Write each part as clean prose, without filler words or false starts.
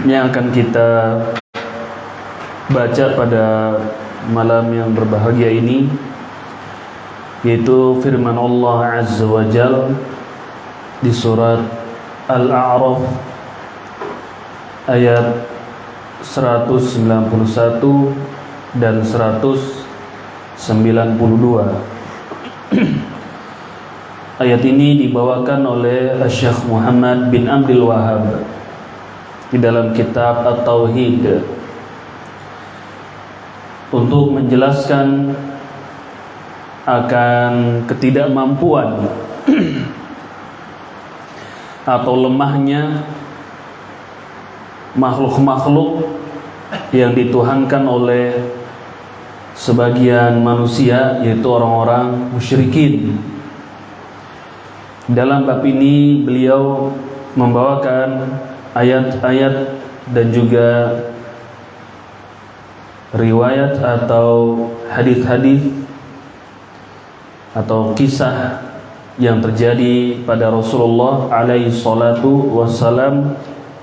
yang akan kita baca pada malam yang berbahagia ini, yaitu firman Allah Azza wa Jalla di surat Al-A'raf ayat 191 dan 192. Ayat ini dibawakan oleh Syekh Muhammad bin Abdul Wahhab di dalam kitab At-Tauhid untuk menjelaskan akan ketidakmampuan atau lemahnya makhluk-makhluk yang dituhankan oleh sebagian manusia, yaitu orang-orang musyrikin. Dalam bab ini beliau membawakan ayat-ayat dan juga riwayat atau hadis-hadis atau kisah yang terjadi pada Rasulullah alaihi salatu wassalam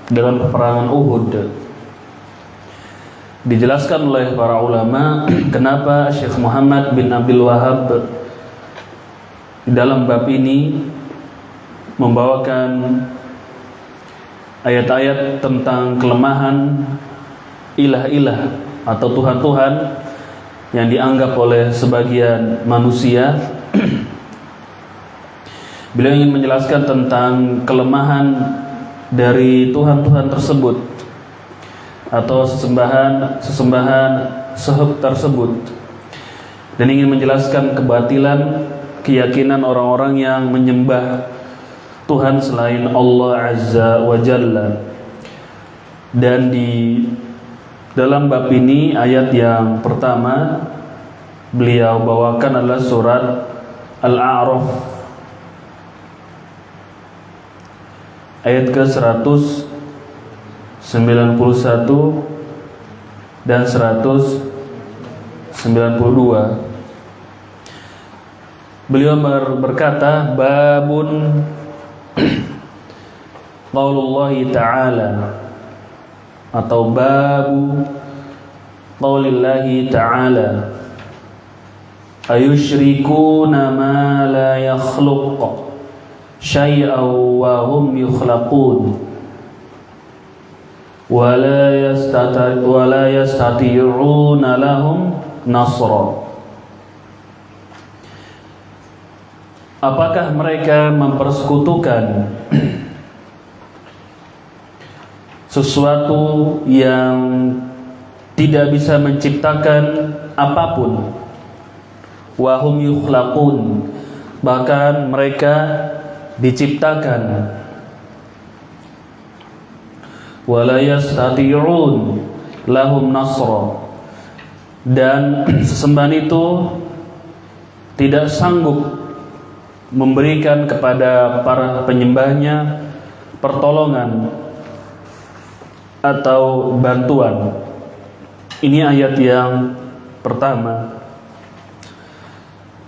dalam peperangan Uhud. Dijelaskan oleh para ulama kenapa Syekh Muhammad bin Abdul Wahhab dalam bab ini membawakan ayat-ayat tentang kelemahan ilah-ilah atau Tuhan-Tuhan yang dianggap oleh sebagian manusia. Beliau ingin menjelaskan tentang kelemahan dari Tuhan-Tuhan tersebut atau sesembahan tersebut, dan ingin menjelaskan kebatilan keyakinan orang-orang yang menyembah Tuhan selain Allah Azza wa Jalla. Dan di dalam bab ini ayat yang pertama beliau bawakan adalah surat Al-A'raf ayat ke-191 dan 192. Beliau berkata, babun qaulullahi ta'ala, atau babu qaulillahi ta'ala, ayusyrikuna ma la yakhluq syai'an wa hum yukhlaqun wa la yastati'una lahum nasra. Apakah mereka mempersekutukan sesuatu yang tidak bisa menciptakan apapun, wa hum yukhlaqun, bahkan mereka diciptakan, wa la yastati'un lahum nasra, dan sesembahan itu tidak sanggup memberikan kepada para penyembahnya pertolongan atau bantuan. Ini ayat yang pertama.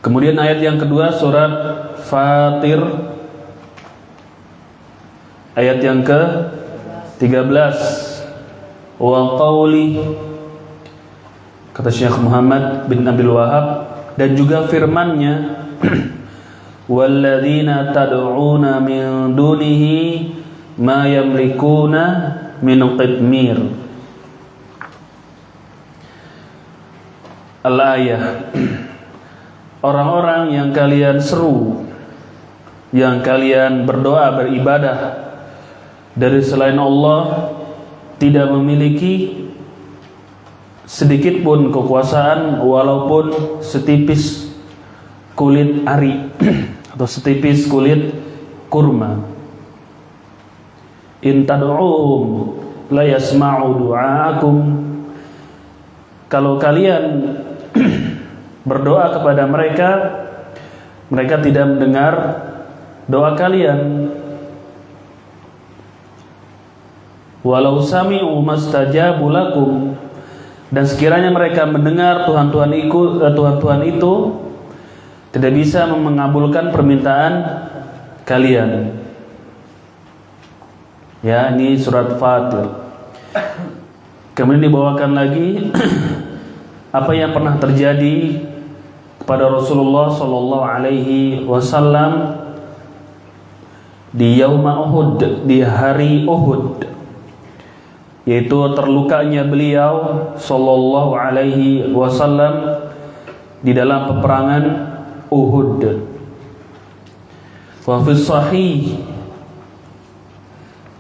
Kemudian ayat yang kedua surat Fatir ayat yang ke-13, wa qauli, kata Syekh Muhammad bin Abdul Wahhab, dan juga firman-Nya, walladzina tad'una min dunihi ma yamlikuna min qitmir. Al-ayah. Orang-orang yang kalian seru, yang kalian berdoa beribadah dari selain Allah, tidak memiliki sedikit pun kekuasaan walaupun setipis kulit ari atau setipis kulit kurma. In tad'uhum la yasma'u du'aakum. Kalau kalian berdoa kepada mereka, mereka tidak mendengar doa kalian. Walau sami'u mastajabu lakum, dan sekiranya mereka mendengar Tuhan-Tuhan itu tidak bisa mengabulkan permintaan kalian. Ya, ini surat Fatir. Kemudian dibawakan lagi apa yang pernah terjadi kepada Rasulullah sallallahu alaihi wasallam di Yauma Uhud, di hari Uhud, yaitu terlukanya beliau sallallahu alaihi wasallam di dalam peperangan Uhud. Wa fi sahih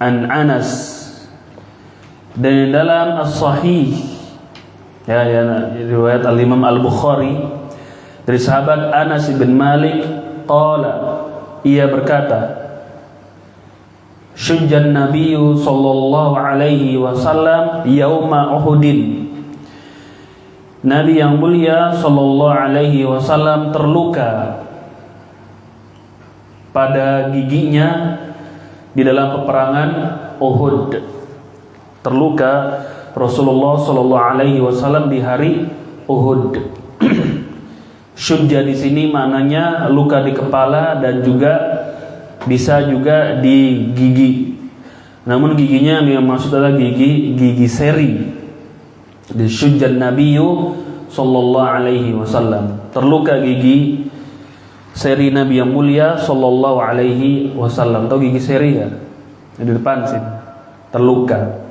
an Anas, dan dalam as-sahih ya riwayat al-Imam Al-Bukhari dari sahabat Anas bin Malik qala, ia berkata, syujjan nabiyyu sallallahu alaihi wasallam yauma Uhudin, Nabi yang mulia sallallahu alaihi wasallam terluka pada giginya di dalam peperangan Uhud. Terluka Rasulullah sallallahu alaihi wasallam di hari Uhud. Syujja di sini maknanya luka di kepala dan juga bisa juga di gigi. Namun giginya yang maksud adalah gigi seri. Di syujjan nabiyyu sallallahu alaihi wasallam, terluka gigi seri Nabi yang mulia sallallahu alaihi wasallam. Tahu gigi seri ya? Di depan sini. Terluka.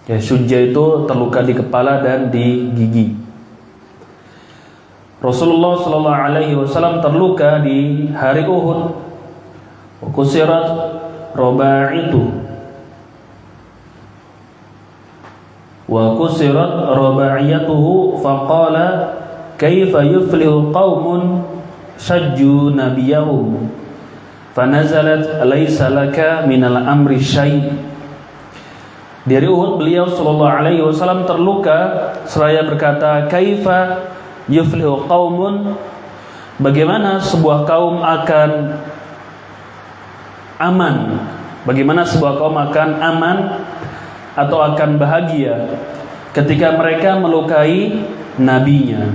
Ya, syujja itu terluka di kepala dan di gigi. Rasulullah sallallahu alaihi wasallam terluka di hari Uhud. Kusirat rabaitu wa kusirat rabaiyatuhu faqala kaifa yuflihu qaumun sajju nabiyahum fanazalat laisa laka minal amri syai'. Dari Uhud beliau sallallahu alaihi wasallam terluka seraya berkata, kaifa yuflihu qaumun, bagaimana sebuah kaum akan aman, bagaimana sebuah kaum akan aman atau akan bahagia ketika mereka melukai nabinya.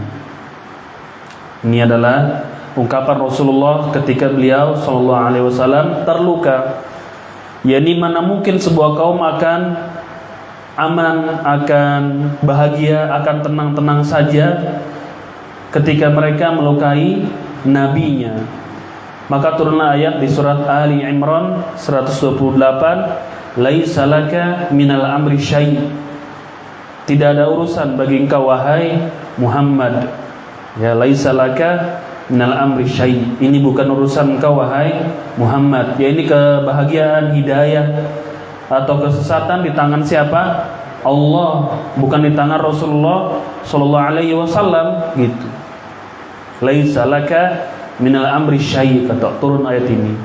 Ini adalah ungkapan Rasulullah ketika beliau sallallahu alaihi wasallam terluka. Yani mana mungkin sebuah kaum akan aman, akan bahagia, akan tenang-tenang saja ketika mereka melukai nabinya. Maka turunlah ayat di surat Ali Imran 128, laisa laka minal amri syai', tidak ada urusan bagi engkau wahai Muhammad. Ya, laisa laka minal amri syai', ini bukan urusan engkau wahai Muhammad. Ya, ini kebahagiaan, hidayah atau kesesatan di tangan siapa? Allah, bukan di tangan Rasulullah sallallahu alaihi wasallam gitu. Laisa laka minal amri syai', kata turun ayat ini.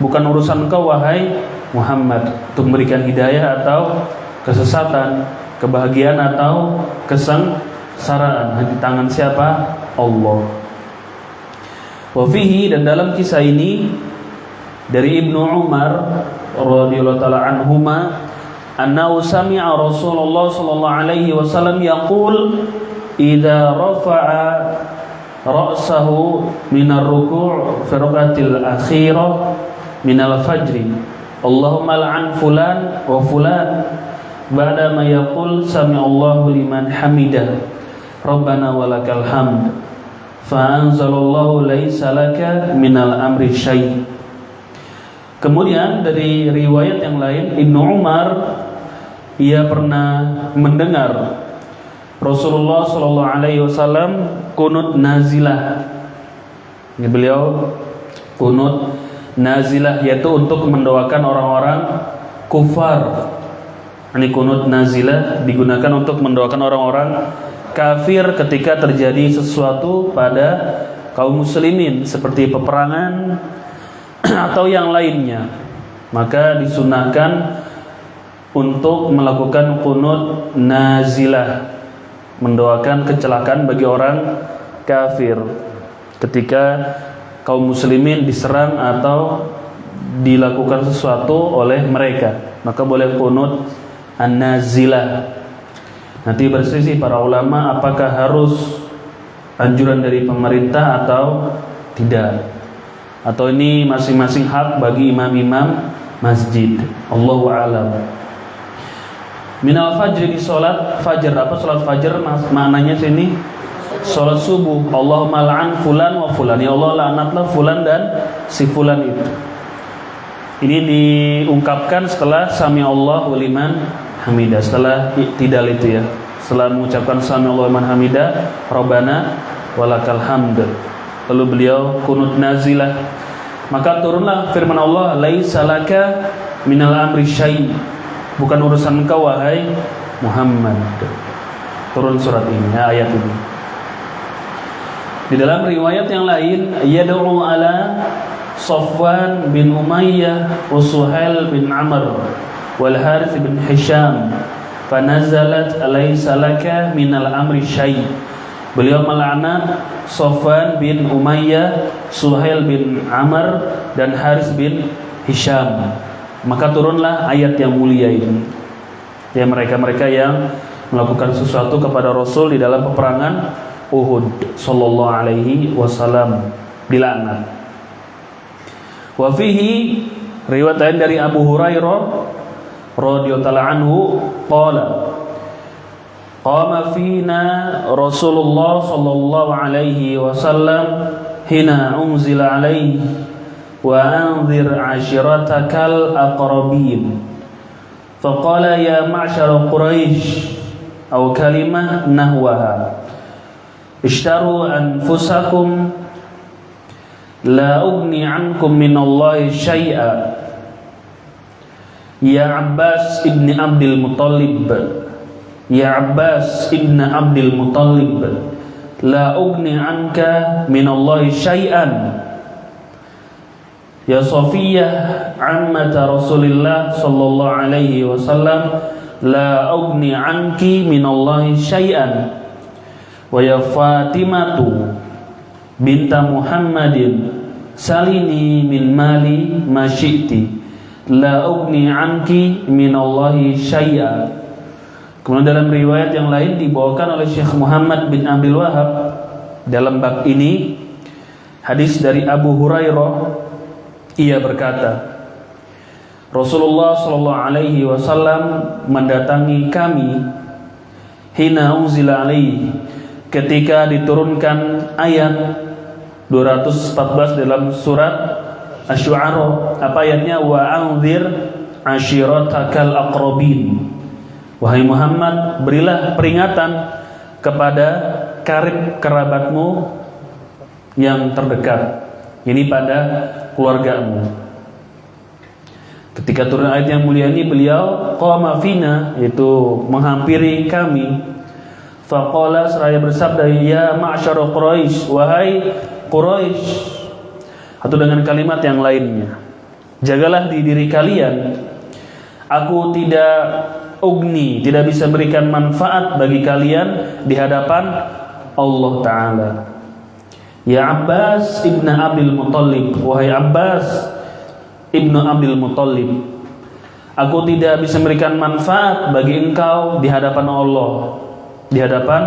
Bukan urusan engkau wahai Muhammad untuk memberikan hidayah atau kesesatan, kebahagiaan atau kesengsaraan, di tangan siapa? Allah. Wa fihi, dan dalam kisah ini dari Ibnu Umar radhiyallahu taala anhuma, annahu sami'a Rasulullah sallallahu alaihi wasallam yaqul idza rafa'a ra'sahu minar ruku' fi rakatil akhirah minal fajri Allahumma la'an fulan wa fulan ba'da ma yaqul sami'allahu liman hamidah rabbana walakal hamd fa anzalallahu laisa laka minal amri syai'. Kemudian dari riwayat yang lain, Ibnu Umar ia pernah mendengar Rasulullah sallallahu alaihi wasallam kunut nazilah. Ini beliau kunut nazilah, yaitu untuk mendoakan orang-orang kufar. Ini kunut nazilah digunakan untuk mendoakan orang-orang kafir ketika terjadi sesuatu pada kaum muslimin seperti peperangan atau yang lainnya. Maka disunahkan untuk melakukan kunut nazilah, mendoakan kecelakaan bagi orang kafir ketika kaum muslimin diserang atau dilakukan sesuatu oleh mereka, maka boleh kunut an-nazilah. Nanti berselisih para ulama apakah harus anjuran dari pemerintah atau tidak, atau ini masing-masing hak bagi imam-imam masjid. Allahu a'lam. Minal fajri, di salat fajar. Apa salat fajar maknanya sini? Salat subuh. Allahumma la'an fulan wa fulan. Ya Allah, laknatlah fulan dan si fulan itu. Ini diungkapkan setelah sami Allahu liman hamidah, setelah iktidal itu ya. Setelah mengucapkan sami Allahu liman hamidah, Rabbana walakal hamd. Lalu beliau kunut nazilah. Maka turunlah firman Allah, laisa laka minal amri syai'. Bukan urusan engkau wahai Muhammad. Turun surat ini, ayat ini. Di dalam riwayat yang lain, yad'u ala Safwan bin Umayyah wa Suhail bin Amr wal Harith bin Hisham, fanazalat alaysa laka minal amri syai'. Beliau melaknat Safwan bin Umayyah, Suhail bin Amr dan Harith bin Hisham. Maka turunlah ayat yang mulia ini. Ya, mereka-mereka yang melakukan sesuatu kepada Rasul di dalam peperangan Uhud sallallahu alaihi wasallam, dilaknat. Wa fihi, riwayat lain dari Abu Hurairah radhiyallahu anhu, qala qama fina Rasulullah sallallahu alaihi wasallam hina unzila alaihi wa anzir ashiratakal aqrabin, faqala ya ma'syara Quraisy aw kalimah nahwaha ishtaru anfusakum la ugni ankum minallahi syai'a ya Abbas ibn Abdul Muttalib, ya Abbas ibn Abdul Muttalib, la ugni anka minallahi syai'an. Ya Safiyah ammata Rasulillah sallallahu alaihi wasallam, la ugni anki minallahi syai'an. Wa ya Fatimatu binta Muhammadin, salini min mali ma syi'ti, la ugni anki minallahi syai'a. Kemudian dalam riwayat yang lain dibawakan oleh Syekh Muhammad bin Abdul Wahab dalam bab ini, hadis dari Abu Hurairah, ia berkata, Rasulullah sallallahu alaihi wasallam mendatangi kami hina unzila alaihi, ketika diturunkan ayat 214 dalam surat Asy-Syu'ara. Apa ayatnya? Wa anzir ashiratakal aqrabin. Wahai Muhammad, berilah peringatan kepada karib kerabatmu yang terdekat, ini pada keluargamu. Ketika turun ayat yang mulia ini, beliau qama fina, yaitu menghampiri kami. Faqala, seraya bersabda, ya ma'syara Quraisy, wahai Quraisy, atau dengan kalimat yang lainnya, jagalah di diri kalian, aku tidak ugni, tidak bisa memberikan manfaat bagi kalian di hadapan Allah Ta'ala. Ya Abbas ibn Abdul Muttalib, wahai Abbas ibn Abdul Muttalib, aku tidak bisa memberikan manfaat bagi engkau di hadapan Allah, di hadapan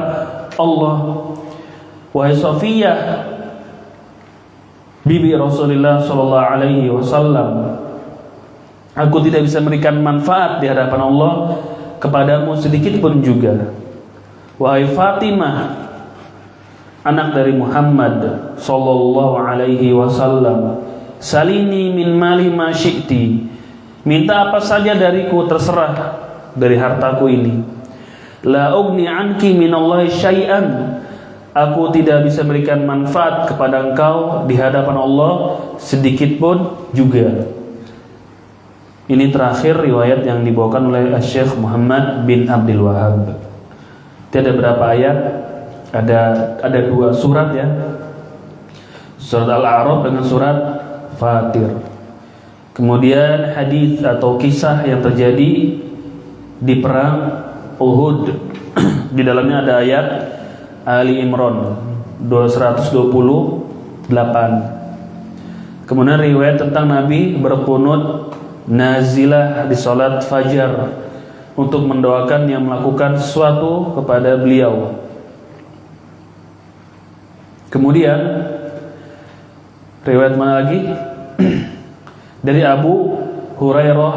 Allah. Wahai Safiyah bibi Rasulullah sallallahu alaihi wasallam, aku tidak bisa memberikan manfaat di hadapan Allah kepadamu sedikit pun juga. Wahai Fatimah, anak dari Muhammad sallallahu alaihi wasallam, salini min mali ma syi'ti, minta apa saja dariku, terserah dari hartaku ini. La ugni anki minallahi syai'an, aku tidak bisa memberikan manfaat kepada engkau di hadapan Allah sedikit pun juga. Ini terakhir riwayat yang dibawakan oleh Syekh Muhammad bin Abdul Wahab. Ada berapa ayat? Ada dua surat ya. Surat Al-A'raf dengan surat Fatir. Kemudian hadis atau kisah yang terjadi di perang Uhud. Di dalamnya ada ayat Ali Imran 228. Kemudian riwayat tentang Nabi berqunut nazilah di salat fajar untuk mendoakan yang melakukan sesuatu kepada beliau. Kemudian riwayat mana lagi? Dari Abu Hurairah,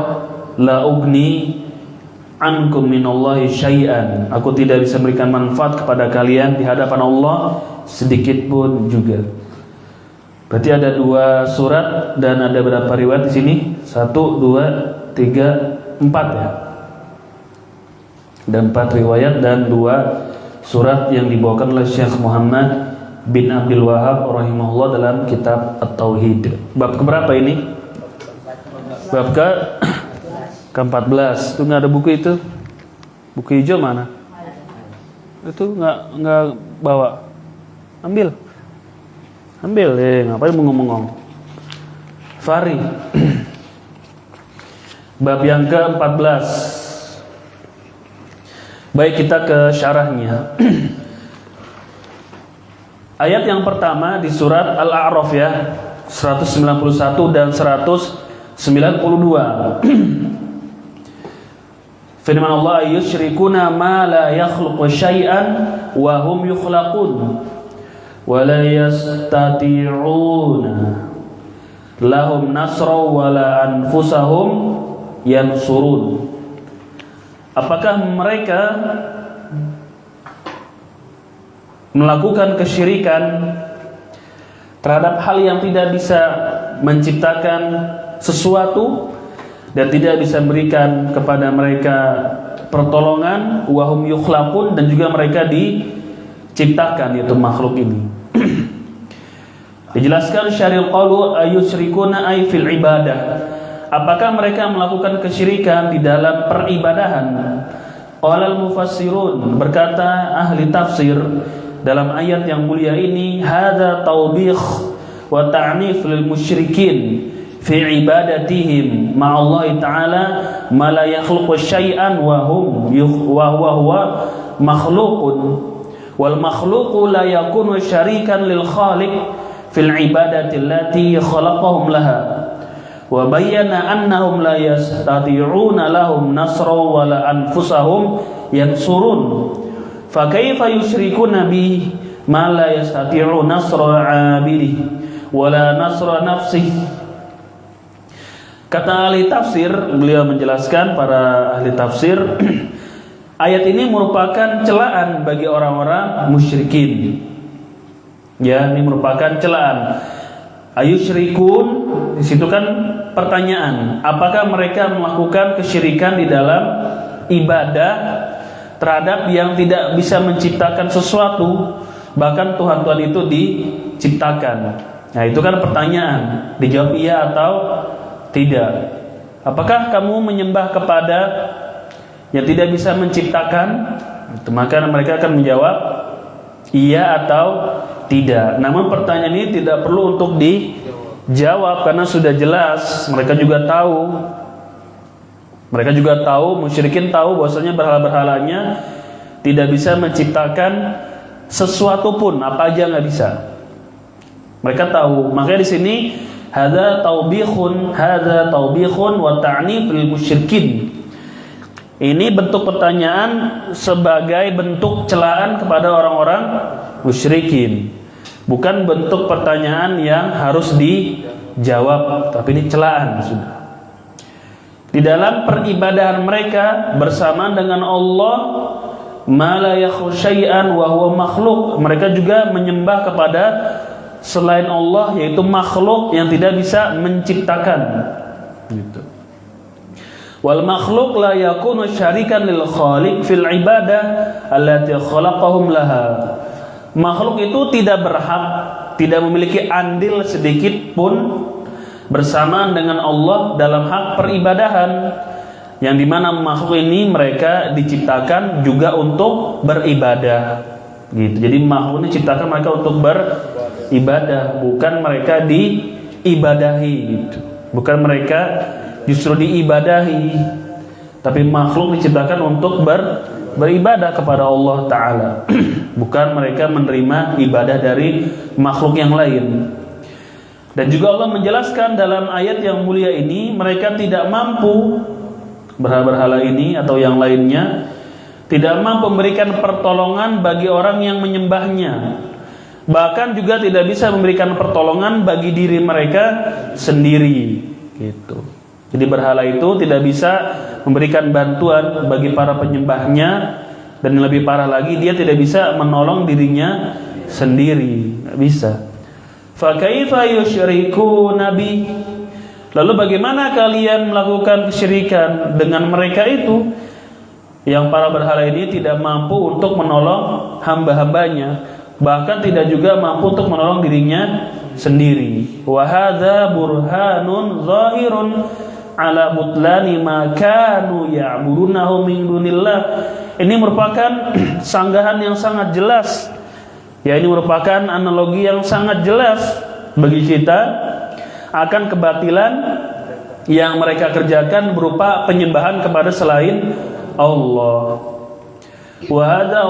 la ugni ankum minallahi syai'an. Aku tidak bisa memberikan manfaat kepada kalian di hadapan Allah sedikit pun juga. Berarti ada 2 surat dan ada berapa riwayat di sini? 1, 2, 3, 4 ya. Dan 4 riwayat dan 2 surat yang dibawakan oleh Syekh Muhammad bin Abdul Wahab rahimahullah dalam kitab At-Tauhid. Bab keberapa ini? Bab ke-14. Itu nggak ada buku itu? Buku hijau mana? Itu nggak bawa. Ambil, ngapain mengomong-ngomong? Fari. Bab yang ke-14. Baik, kita ke syarahnya. Ayat yang pertama di surat Al-A'raf ya, 191 dan 192. Firman Allah, yusyrikuna ma la yakhluqu syai'an wa hum yukhlaqun wa la yastati'una lahum nasra wa la anfusahum yansurun. Apakah mereka melakukan kesyirikan terhadap hal yang tidak bisa menciptakan sesuatu dan tidak bisa memberikan kepada mereka pertolongan, wahum yukhlaqun, dan juga mereka diciptakan, yaitu makhluk ini. Dijelaskan syaril qalu ayusyrikuna ay fil ibadah. Apakah mereka melakukan kesyirikan di dalam peribadahan? Qala al-mufassirun, berkata ahli tafsir dalam ayat yang mulia ini, hadza taubikh wa ta'nif lil musyrikin fi ibadatihim ma'allahi ta'ala ma la yakhluqu syai'an wa huwa makhluqun wal makhluqu la yakunu syarikan lil khaliq fil ibadati allati khalaqahum laha wa bayyana annahum la yastati'una lahum nasra wa la anfusahum yansurun. Fa kaifa yusyrikuna bi ma la yastati'u nasra 'abidi wa la nasra nafsihi. Kata ahli tafsir, beliau menjelaskan, para ahli tafsir, ayat ini merupakan celaan bagi orang-orang musyrikin. Ya, ini merupakan celaan. Ayusyrikun, di situ kan pertanyaan, apakah mereka melakukan kesyirikan di dalam ibadah terhadap yang tidak bisa menciptakan sesuatu, bahkan Tuhan-Tuhan itu diciptakan. Nah, itu kan pertanyaan. Dijawab iya atau tidak. Apakah kamu menyembah kepada yang tidak bisa menciptakan? Maka mereka akan menjawab iya atau tidak. Namun pertanyaan ini tidak perlu untuk dijawab karena sudah jelas. Mereka juga tahu, musyrikin tahu bahwasanya berhala-berhalanya tidak bisa menciptakan sesuatu pun, apa aja nggak bisa. Mereka tahu. Makanya di sini hadza taubikhun wa ta'nif lil musyrikin. Ini bentuk pertanyaan sebagai bentuk celaan kepada orang-orang musyrikin. Bukan bentuk pertanyaan yang harus dijawab, tapi ini celaan sudah. Di dalam peribadahan mereka bersama dengan Allah, ma la yakhluqu syai'an wa huwa makhluq, mereka juga menyembah kepada selain Allah, yaitu makhluk yang tidak bisa menciptakan. Gitu. Wal makhluk la yakunu syarikan lil khaliq fil ibadah allati khalaqahum laha. Makhluk itu tidak berhak, tidak memiliki andil sedikit pun bersamaan dengan Allah dalam hak peribadahan, yang dimana makhluk ini mereka diciptakan juga untuk beribadah gitu. Jadi makhluk ini diciptakan mereka untuk beribadah, bukan mereka diibadahi gitu. Bukan mereka justru diibadahi, tapi makhluk diciptakan untuk beribadah kepada Allah Ta'ala. Bukan mereka menerima ibadah dari makhluk yang lain. Dan juga Allah menjelaskan dalam ayat yang mulia ini, mereka tidak mampu, berhala-berhala ini atau yang lainnya, tidak mampu memberikan pertolongan bagi orang yang menyembahnya. Bahkan juga tidak bisa memberikan pertolongan bagi diri mereka sendiri. Gitu. Jadi berhala itu tidak bisa memberikan bantuan bagi para penyembahnya, dan lebih parah lagi dia tidak bisa menolong dirinya sendiri, nggak bisa. Fa kaifa yusyriku nabi? Lalu bagaimana kalian melakukan kesyirikan dengan mereka itu, yang para berhala ini tidak mampu untuk menolong hamba-hambanya, bahkan tidak juga mampu untuk menolong dirinya sendiri. Wa hadza burhanun zahirun ala butlani ma kanu ya'budunahu min dunillah. Ini merupakan sanggahan yang sangat jelas. Ya, ini merupakan analogi yang sangat jelas bagi kita akan kebatilan yang mereka kerjakan berupa penyembahan kepada selain Allah. Wa hadza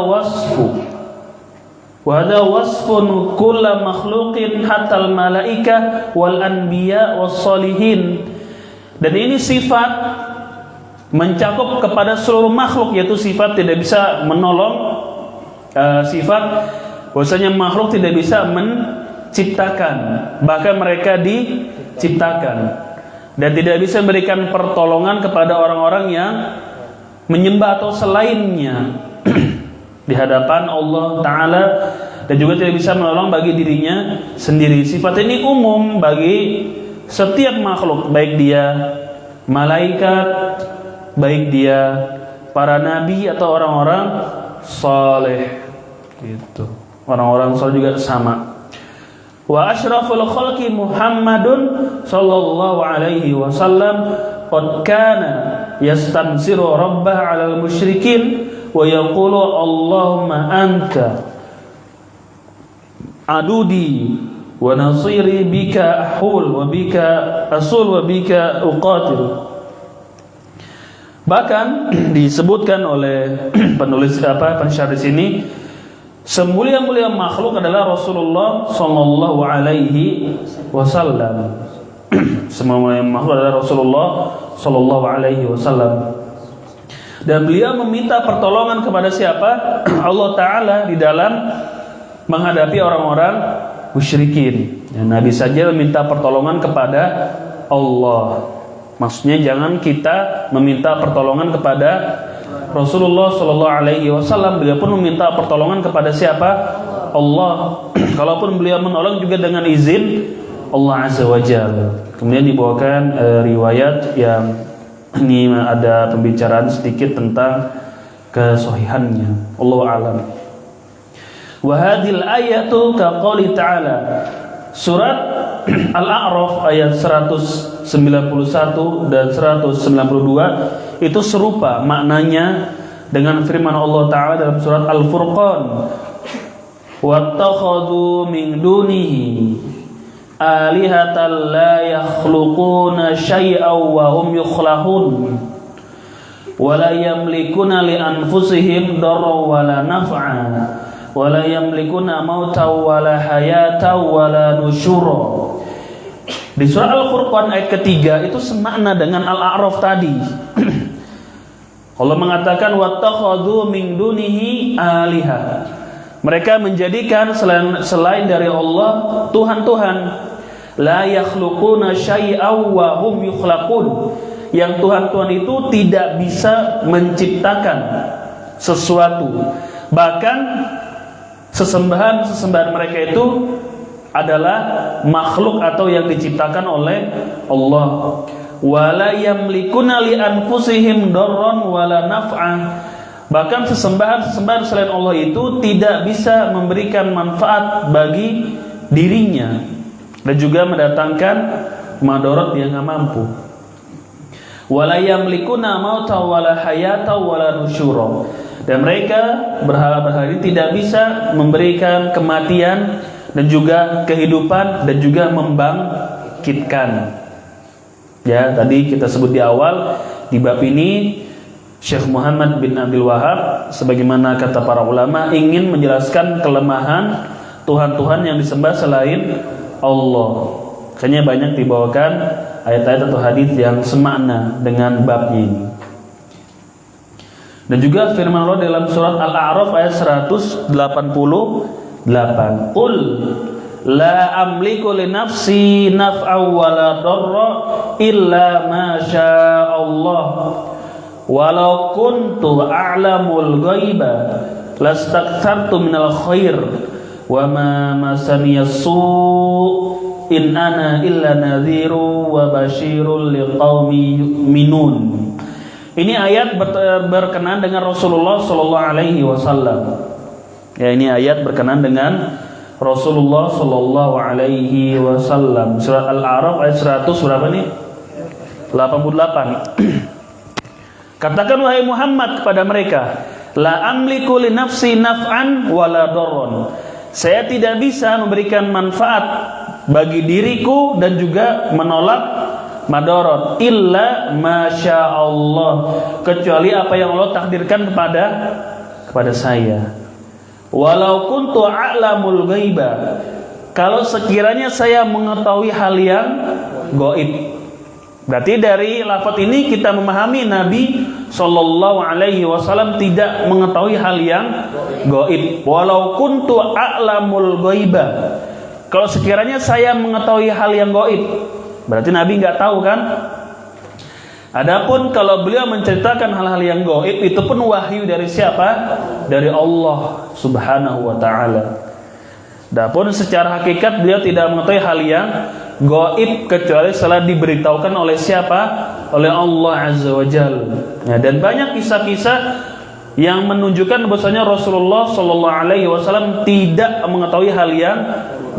wasfun kullu makhluqin hatta al malaika wal anbiya was sholihin. Dan ini sifat mencakup kepada seluruh makhluk, yaitu sifat tidak bisa menolong, sifat bahwasanya makhluk tidak bisa menciptakan, bahkan mereka diciptakan, dan tidak bisa memberikan pertolongan kepada orang-orang yang menyembah atau selainnya di hadapan Allah Ta'ala, dan juga tidak bisa menolong bagi dirinya sendiri. Sifat ini umum bagi setiap makhluk, baik dia malaikat, baik dia para nabi atau orang-orang saleh, gitu. Orang-orang saleh juga sama. Wa asyraful khalqi Muhammadun sallallahu alaihi wasallam qad kana yastansiru rabbah 'alal musyrikin wa yaqulu Allahumma anta adudi wa nasiri bika ahul wa bika asul wa bika uqatil. Bahkan disebutkan oleh penulis pensyarah di sini, semulia-mulia makhluk adalah Rasulullah sallallahu alaihi wasallam. Semulia makhluk adalah Rasulullah sallallahu alaihi wasallam. Dan beliau meminta pertolongan kepada siapa? Allah Ta'ala di dalam menghadapi orang-orang musyrikin. Ya, Nabi saja meminta pertolongan kepada Allah. Maksudnya jangan kita meminta pertolongan kepada Rasulullah sallallahu alaihi wasallam. Beliau pun meminta pertolongan kepada siapa? Allah. Kalaupun beliau menolong juga dengan izin Allah Azza wa Jalla. Kemudian dibawakan riwayat yang ini ada pembicaraan sedikit tentang kesohihannya. Allahu a'lam. Wa hadhil ayatu ka qouli ta'ala. Surat Al-A'raf ayat 191 dan 192 itu serupa maknanya dengan firman Allah Ta'ala dalam surat Al-Furqan. Wattakhadhu min dunihi alihatan la yakhluquna syai'aw wa hum yukhlaqun wa la yamlikuna li anfusihim darran wa la naf'an wala yamlikuna mauta wala hayata wala nusyura. Di surah Al-Furqan ayat ketiga itu semakna dengan Al-A'raf tadi. Allah mengatakan wattakhadhu min dunihi aliha. Mereka menjadikan selain dari Allah Tuhan-Tuhan. La yakhluquna syai'aw wa hum yukhlaqun. Yang Tuhan-Tuhan itu tidak bisa menciptakan sesuatu. Bahkan sesembahan mereka itu adalah makhluk atau yang diciptakan oleh Allah. Wala yamlikuna li anfusihim darran wala naf'an. Bahkan sesembahan selain Allah itu tidak bisa memberikan manfaat bagi dirinya dan juga mendatangkan madarat yang enggak mampu. Wala yamlikuna mauta wala hayata wala nusyura. Dan mereka berhala-berhala ini tidak bisa memberikan kematian dan juga kehidupan dan juga membangkitkan. Ya, tadi kita sebut di awal di bab ini Syekh Muhammad bin Abdul Wahab sebagaimana kata para ulama ingin menjelaskan kelemahan Tuhan-Tuhan yang disembah selain Allah. Makanya banyak dibawakan ayat-ayat atau hadis yang semakna dengan babnya ini. Dan juga firman Allah dalam surat Al-A'raf ayat 188. Qul la amliku li nafsi naf'an wa la darra illa ma syaa Allah. Walau kuntu a'lamul ghaiba lastakthartu minal khair wa ma masaniyas su' in ana illa nadhiru wa basyirul liqaumi yu'minun. Ini ayat berkenaan dengan Rasulullah sallallahu alaihi wasallam. Ya, ini ayat berkenaan dengan Rasulullah sallallahu alaihi wasallam. Surat Al-A'raf ayat 100 berapa nih? 88. Katakan wahai Muhammad kepada mereka, la amliku li nafsi naf'an wala darran. Saya tidak bisa memberikan manfaat bagi diriku dan juga menolak madarat illa masya Allah, kecuali apa yang Allah takdirkan kepada saya. Walau kuntu a'lamul ghaiba, kalau sekiranya saya mengetahui hal yang gaib. Berarti dari lafaz ini kita memahami Nabi sallallahu alaihi wasallam tidak mengetahui hal yang gaib. Walau kuntu a'lamul ghaiba, kalau sekiranya saya mengetahui hal yang gaib, berarti Nabi nggak tahu kan? Adapun kalau beliau menceritakan hal-hal yang gaib, itu pun wahyu dari siapa? Dari Allah Subhanahu wa taala. Adapun secara hakikat beliau tidak mengetahui hal yang gaib kecuali setelah diberitahukan oleh siapa? Oleh Allah Azza wa Jalla. Ya, dan banyak kisah-kisah yang menunjukkan bahwasanya Rasulullah sallallahu alaihi wasallam tidak mengetahui hal yang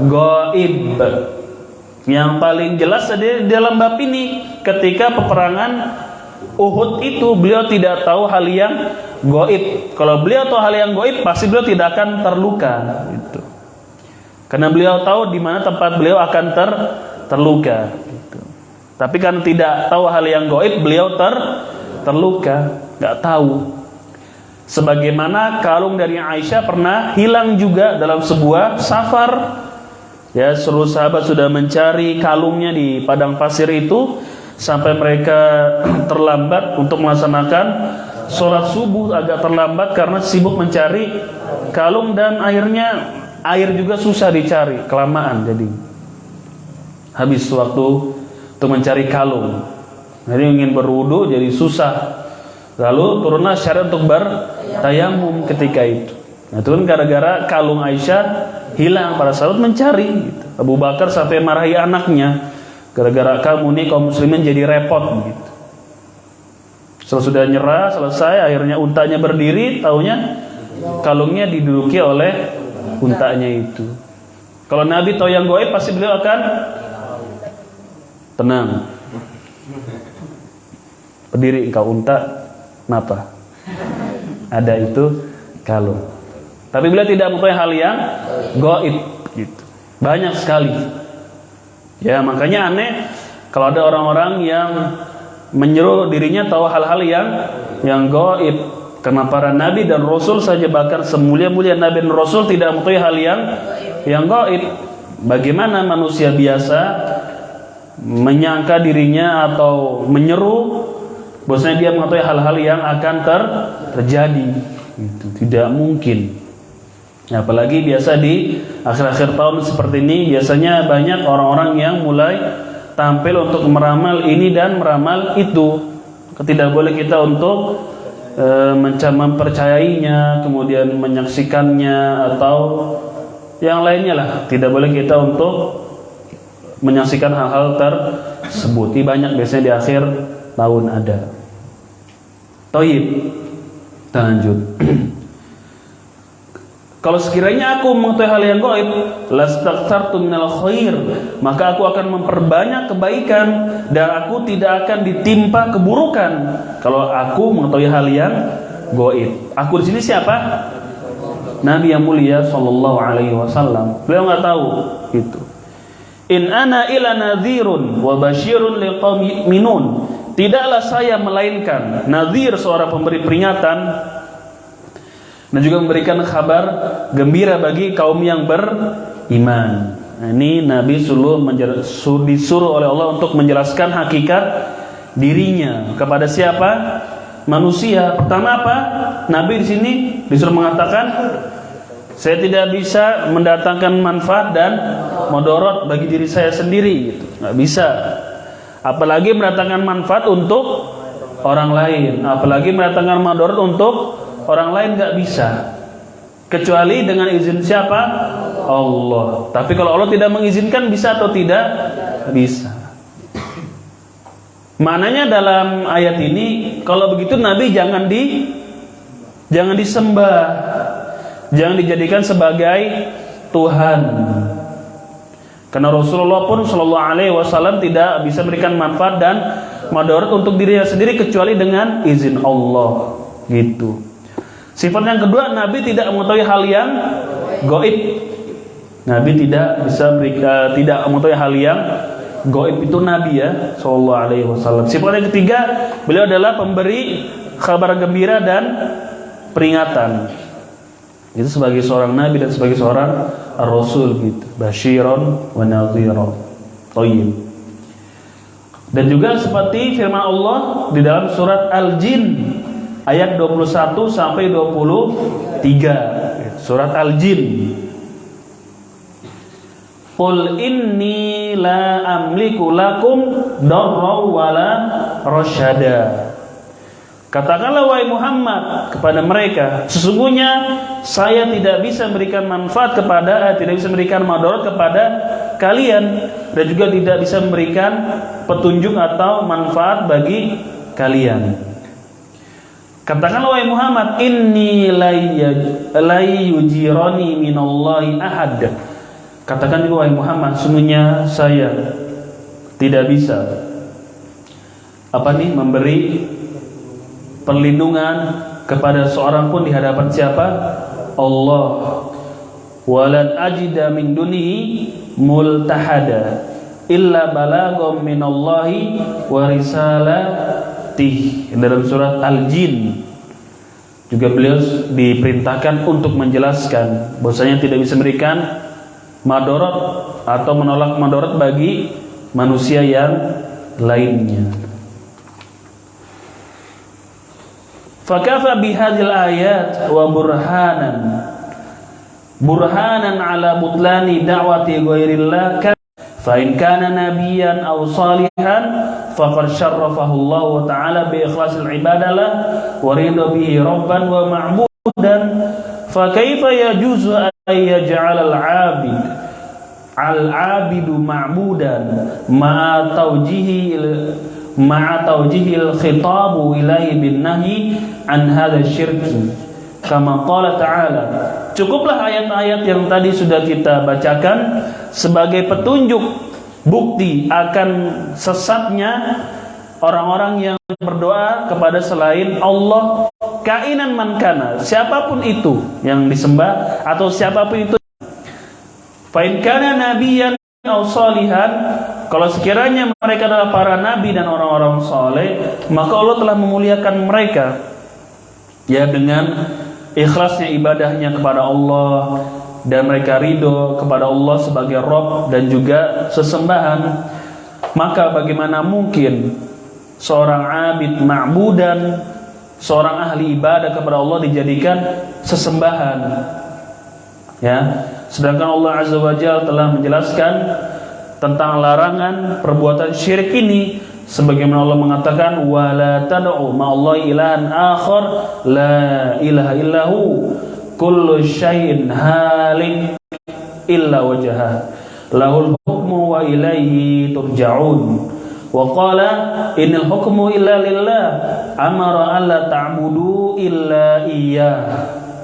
gaib. Yang paling jelas di dalam bab ini, ketika peperangan Uhud itu beliau tidak tahu hal yang gaib. Kalau beliau tahu hal yang gaib, pasti beliau tidak akan terluka gitu. Karena beliau tahu di mana tempat beliau akan terluka gitu. Tapi kan tidak tahu hal yang gaib, beliau terluka, nggak tahu. Sebagaimana kalung dari Aisyah pernah hilang juga dalam sebuah safar. Ya, seluruh sahabat sudah mencari kalungnya di padang pasir itu sampai mereka terlambat untuk melaksanakan sholat subuh, agak terlambat karena sibuk mencari kalung, dan akhirnya air juga susah dicari, kelamaan jadi habis waktu untuk mencari kalung. Jadi ingin berwudu jadi susah. Lalu turunlah syariat untuk bertayamum ketika itu. Nah, turun gara-gara kalung Aisyah hilang, para sahabat mencari gitu. Abu Bakar sampai marahi anaknya, gara-gara kamu nih kaum muslimin jadi repot begitu. Setelah sudah nyerah, selesai, akhirnya untanya berdiri, taunya kalungnya diduduki oleh untanya itu. Kalau Nabi tahu yang gaib, pasti beliau akan tenang. Berdiri engkau unta, kenapa? Ada itu kalung. Tapi beliau tidak mengetahui hal yang gaib gitu. Banyak sekali. Ya, makanya aneh kalau ada orang-orang yang menyeru dirinya tahu hal-hal yang gaib. Karena para nabi dan rasul saja, bahkan semulia-mulia nabi dan rasul, tidak mengetahui hal yang gaib. Bagaimana manusia biasa menyangka dirinya atau menyeru bahwasanya dia mengetahui hal-hal yang akan terjadi? Itu tidak mungkin. Apalagi biasa di akhir-akhir tahun seperti ini, biasanya banyak orang-orang yang mulai tampil untuk meramal ini dan meramal itu. Tidak boleh kita untuk mempercayainya, kemudian menyaksikannya atau yang lainnya lah. Tidak boleh kita untuk menyaksikan hal-hal tersebut. Ini banyak biasanya di akhir tahun ada. Thayyib. Kita lanjut. Kalau sekiranya aku mengetahui hal yang gaib, lastakthartu minal khair, maka aku akan memperbanyak kebaikan dan aku tidak akan ditimpa keburukan. Kalau aku mengetahui hal yang gaib. Aku di sini siapa? Nabi yang mulia sallallahu alaihi wasallam. Beliau enggak tahu itu. In ana illa nadhirun wa basyirun liqaumin yu'minun. Tidaklah saya melainkan nadhir, seorang pemberi peringatan, dan juga memberikan kabar gembira bagi kaum yang beriman. Nah, ini Nabi disuruh oleh Allah untuk menjelaskan hakikat dirinya kepada siapa? Manusia. Pertama apa? Nabi di sini disuruh mengatakan, saya tidak bisa mendatangkan manfaat dan mudarat bagi diri saya sendiri gitu. Nggak bisa. Apalagi mendatangkan manfaat untuk orang lain, apalagi mendatangkan mudarat untuk orang lain, nggak bisa. Kecuali dengan izin siapa? Allah. Tapi kalau Allah tidak mengizinkan, bisa atau tidak? Bisa. Maknanya dalam ayat ini, kalau begitu Nabi jangan disembah, jangan dijadikan sebagai Tuhan. Karena Rasulullah pun Shallallahu Alaihi Wasallam tidak bisa memberikan manfaat dan mudarat untuk dirinya sendiri kecuali dengan izin Allah. Gitu. Sifat yang kedua, Nabi tidak mengetahui hal yang gaib. Nabi tidak bisa tidak mengetahui hal yang gaib, itu Nabi ya Shallallahu Alaihi Wasallam. Sifat yang ketiga, beliau adalah pemberi kabar gembira dan peringatan. Itu sebagai seorang Nabi dan sebagai seorang Rasul gitu. Basyiron wa nadhiron. Thayyib. Dan juga seperti firman Allah di dalam surat Al-Jin ayat 21 sampai 23. Surat Al-Jin. Qul inni la amliku lakum darra wala rasyada. Katakanlah wahai Muhammad kepada mereka, sesungguhnya saya tidak bisa memberikan manfaat tidak bisa memberikan mudarat kepada kalian, dan juga tidak bisa memberikan petunjuk atau manfaat bagi kalian. Katakanlah wahai Muhammad, inni la yujirani minallahi ahad. Katakan juga wahai Muhammad, sesungguhnya saya tidak bisa memberi perlindungan kepada seorang pun di hadapan siapa? Allah. Walan ajida min dunihi multahada illa balagom minallahi wa risalatih. Dalam surat Al-Jin juga beliau diperintahkan untuk menjelaskan bahwasanya tidak bisa memberikan mudarat atau menolak mudarat bagi manusia yang lainnya. Fakafa bihadil ayat wa burhanan ala butlani da'wati ghairillah. Fa in kana nabiyyan aw salihan faqad syarrafahu Allah ta'ala bi ikhlasil ibadalah wa ridha bihi rabban wa ma'budan. Fa kaifa yajuzu an yaj'al al-'abidu ma'budan ma'a tawjihil khitabu ilaihi bin nahyi an hadha syirki kama qala ta'ala. Cukuplah ayat-ayat yang tadi sudah kita bacakan sebagai petunjuk bukti akan sesatnya orang-orang yang berdoa kepada selain Allah, kainan mankana, siapapun itu yang disembah atau siapapun itu. Fa in kana nabiyyan aw salihan, kalau sekiranya mereka adalah para nabi dan orang-orang saleh, maka Allah telah memuliakan mereka ya dengan ikhlasnya ibadahnya kepada Allah, dan mereka ridho kepada Allah sebagai Rabb dan juga sesembahan. Maka bagaimana mungkin seorang abid ma'budan, seorang ahli ibadah kepada Allah dijadikan sesembahan ya? Sedangkan Allah Azza wa Jalla telah menjelaskan tentang larangan perbuatan syirik ini, sebagaimana Allah mengatakan wala tad'u ma'allahi ilahan akhar la ilaha illahu kullu syai'in halik illa wajhah lahul hukmu wa ilaihi turja'un. Wa qala innal hukmu illa lillah amara alla ta'budu illa iyyah.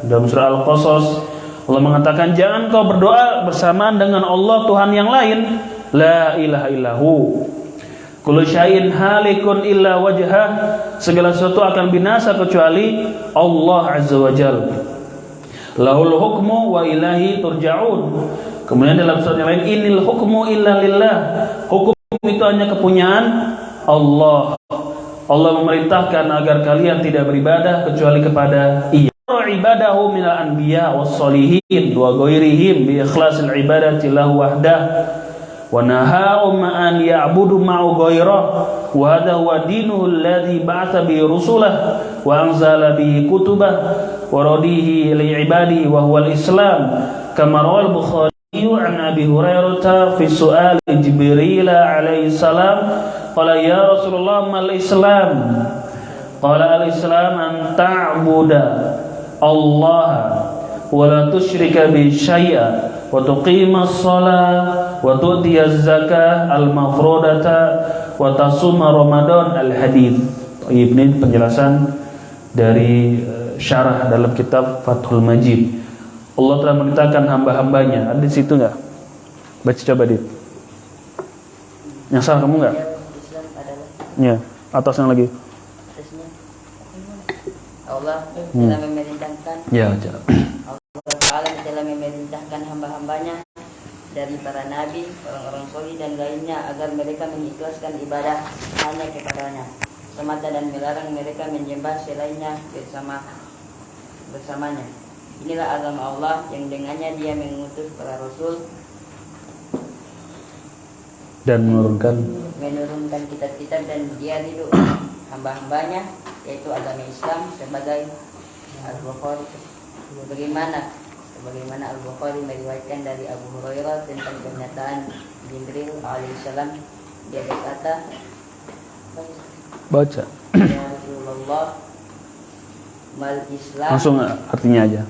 Dalam surah Al-Qasas Allah mengatakan, jangan kau berdoa bersamaan dengan Allah Tuhan yang lain. La ilaha illahu kullu syai'in halikun illa wajhah. Segala sesuatu akan binasa kecuali Allah Azza wa Jalla. Lahul hukmu wa ilahi turja'un. Kemudian dalam surat yang lain, innil hukmu illa lillah. Hukum itu hanya kepunyaan Allah. Allah memerintahkan agar kalian tidak beribadah kecuali kepada Ia. Ibadahu minal anbiya was-solihin wa ghairihim bi ikhlasil ibadati lahu wahdah wa nahahum an ya'budu ma'u ghairah wa hadha huwa dinuhu alladhi ba'atha bi rusulah wa anzala bi kutubah wa radihi li ibadihi wa huwa al-islam kama rawal Bukhari عن أبي هريرة في سؤال جبريل عليه السلام قال يا رسول الله ما الإسلام قال الإسلام أن تعبد الله ولا تشرك به شيئا وتقيم الصلاة وتؤتي الزكاة المفروضة وتصوم رمضان الحديث. Ini penjelasan dari syarah dalam kitab Fathul Majid. Allah telah memerintahkan hamba-hambanya. Ada di situ nggak? Baca coba dit. Yang salah kamu nggak? Ya, atasnya lagi. Allah telah memerintahkan. Ya, baca. Allah Taala telah memerintahkan hamba-hambanya dari para nabi, orang-orang soleh dan lainnya agar mereka mengikhlaskan ibadah hanya kepadanya semata dan melarang mereka menyembah selainnya bersamanya. Inilah agama Allah yang dengannya Dia mengutus para rasul dan menurunkan kitab-kitab dan Dia ridho hamba-hambanya, yaitu agama Islam sebagai Al-Bukhari. Sebagaimana Al-Bukhari meriwayatkan dari Abu Hurairah tentang pernyataan Jibril alaihissalam, dia berkata, baca. Ya Rasulullah, mal Islam. Langsung artinya aja.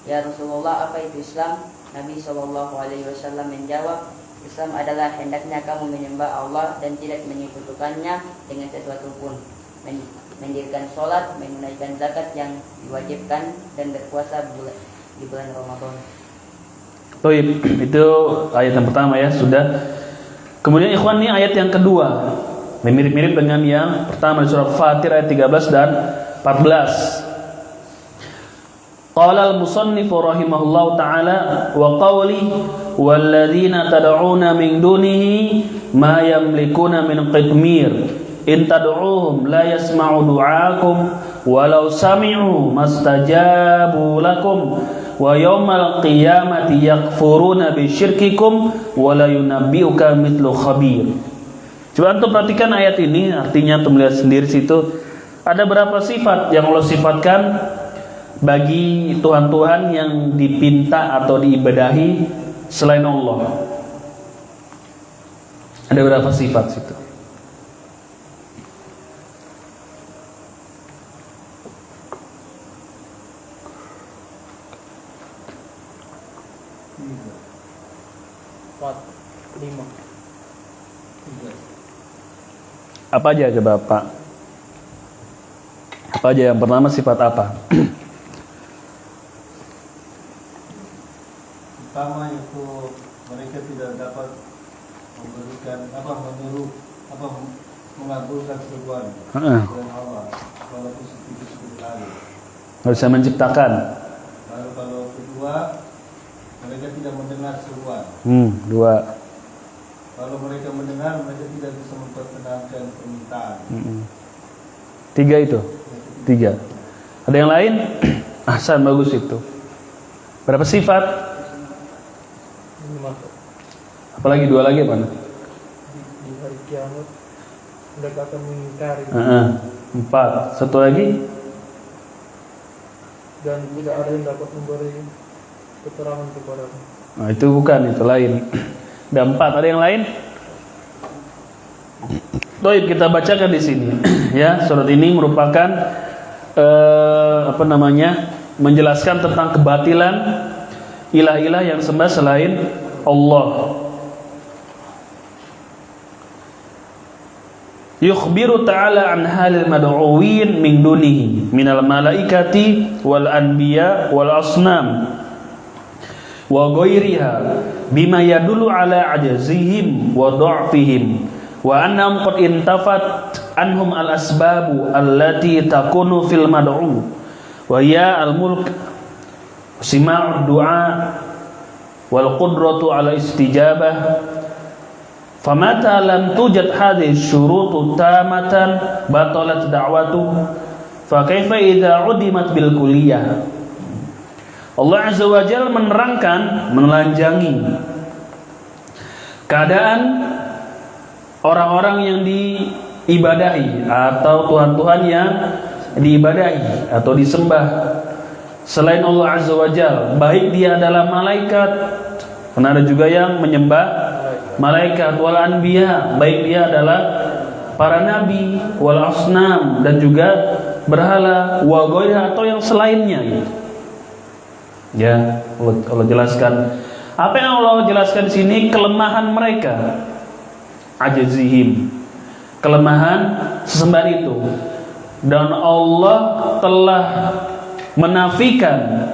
Ya Rasulullah, apa itu Islam? Nabi SAW menjawab, Islam adalah hendaknya kamu menyembah Allah dan tidak menyekutukannya dengan sesuatu pun, mendirikan sholat, menunaikan zakat yang diwajibkan, dan berpuasa di bulan Ramadan. Baik, itu ayat yang pertama ya, sudah. Kemudian ikhwan, ini ayat yang kedua, mirip-mirip dengan yang pertama di surah Fatir ayat 13 dan 14. Qala al-musannif rahimahullahu ta'ala wa qawli walladzina tad'una min dunihi ma yamlikuna min qitmir in tad'uhum la yasma'u du'aakum walau sami'u mastajabu lakum wa yawmal qiyamati yakfuruna bisyirkikum wa la yunabbi'uka mithlu khabir. Coba antum perhatikan ayat ini, artinya antum lihat sendiri situ. Ada berapa sifat yang Allah sifatkan bagi Tuhan-Tuhan yang dipinta atau diibadahi selain Allah? Ada berapa sifat situ? Apa aja coba Pak? Apa aja yang pertama, sifat apa? Pertama itu mereka tidak dapat mengabulkan seruan dan Allah walaupun sedikit sekali. Harus bisa menciptakan. Lalu kalau kedua, mereka tidak mendengar seruan. Dua. Kalau mereka mendengar, mereka tidak bisa memperkenalkan permintaan. Tiga itu. Tiga. Ada yang lain? Ahsan, bagus itu. Berapa sifat? Apalagi dua lagi mana? Di hari kiamat mereka akan mengingkari. 4. Satu lagi? Dan tidak ada yang dapat memberi keterangan kepadamu. Nah, itu bukan, itu lain. Ada 4. Ada yang lain? Baik, kita bacakan di sini. Ya, surat ini merupakan menjelaskan tentang kebatilan ilah-ilah yang sembah selain Allah. Yukhbiru ta'ala an halil mad'uwin min dunihi minal malaikati wal anbiya wal asnam wa ghairiha bima yadullu ala ajazihim wa dha'fihim wa annahum qad intafat anhum al asbabu allati takunu fil mad'u wa ya al mulk sima'ud du'a wal qudratu ala istijabah. Famata lam tujad hadhihi syurutu tamatan batalat da'watuh fa kaifa idza udimat bil kulliyah. Allah Azza wa Jalla menerangkan, menelanjangi keadaan orang-orang yang diibadahi atau tuhan-tuhan yang diibadahi atau disembah selain Allah Azza wa Jalla, baik dia adalah malaikat, Karena ada juga yang menyembah malaikat, wal anbiya, baik dia adalah para nabi, wal asnam, dan juga berhala, wa ghairiha, atau yang selainnya gitu. Ya, Allah jelaskan. Apa yang Allah jelaskan di sini? Kelemahan mereka, ajzihim, kelemahan sesembahan itu. Dan Allah telah menafikan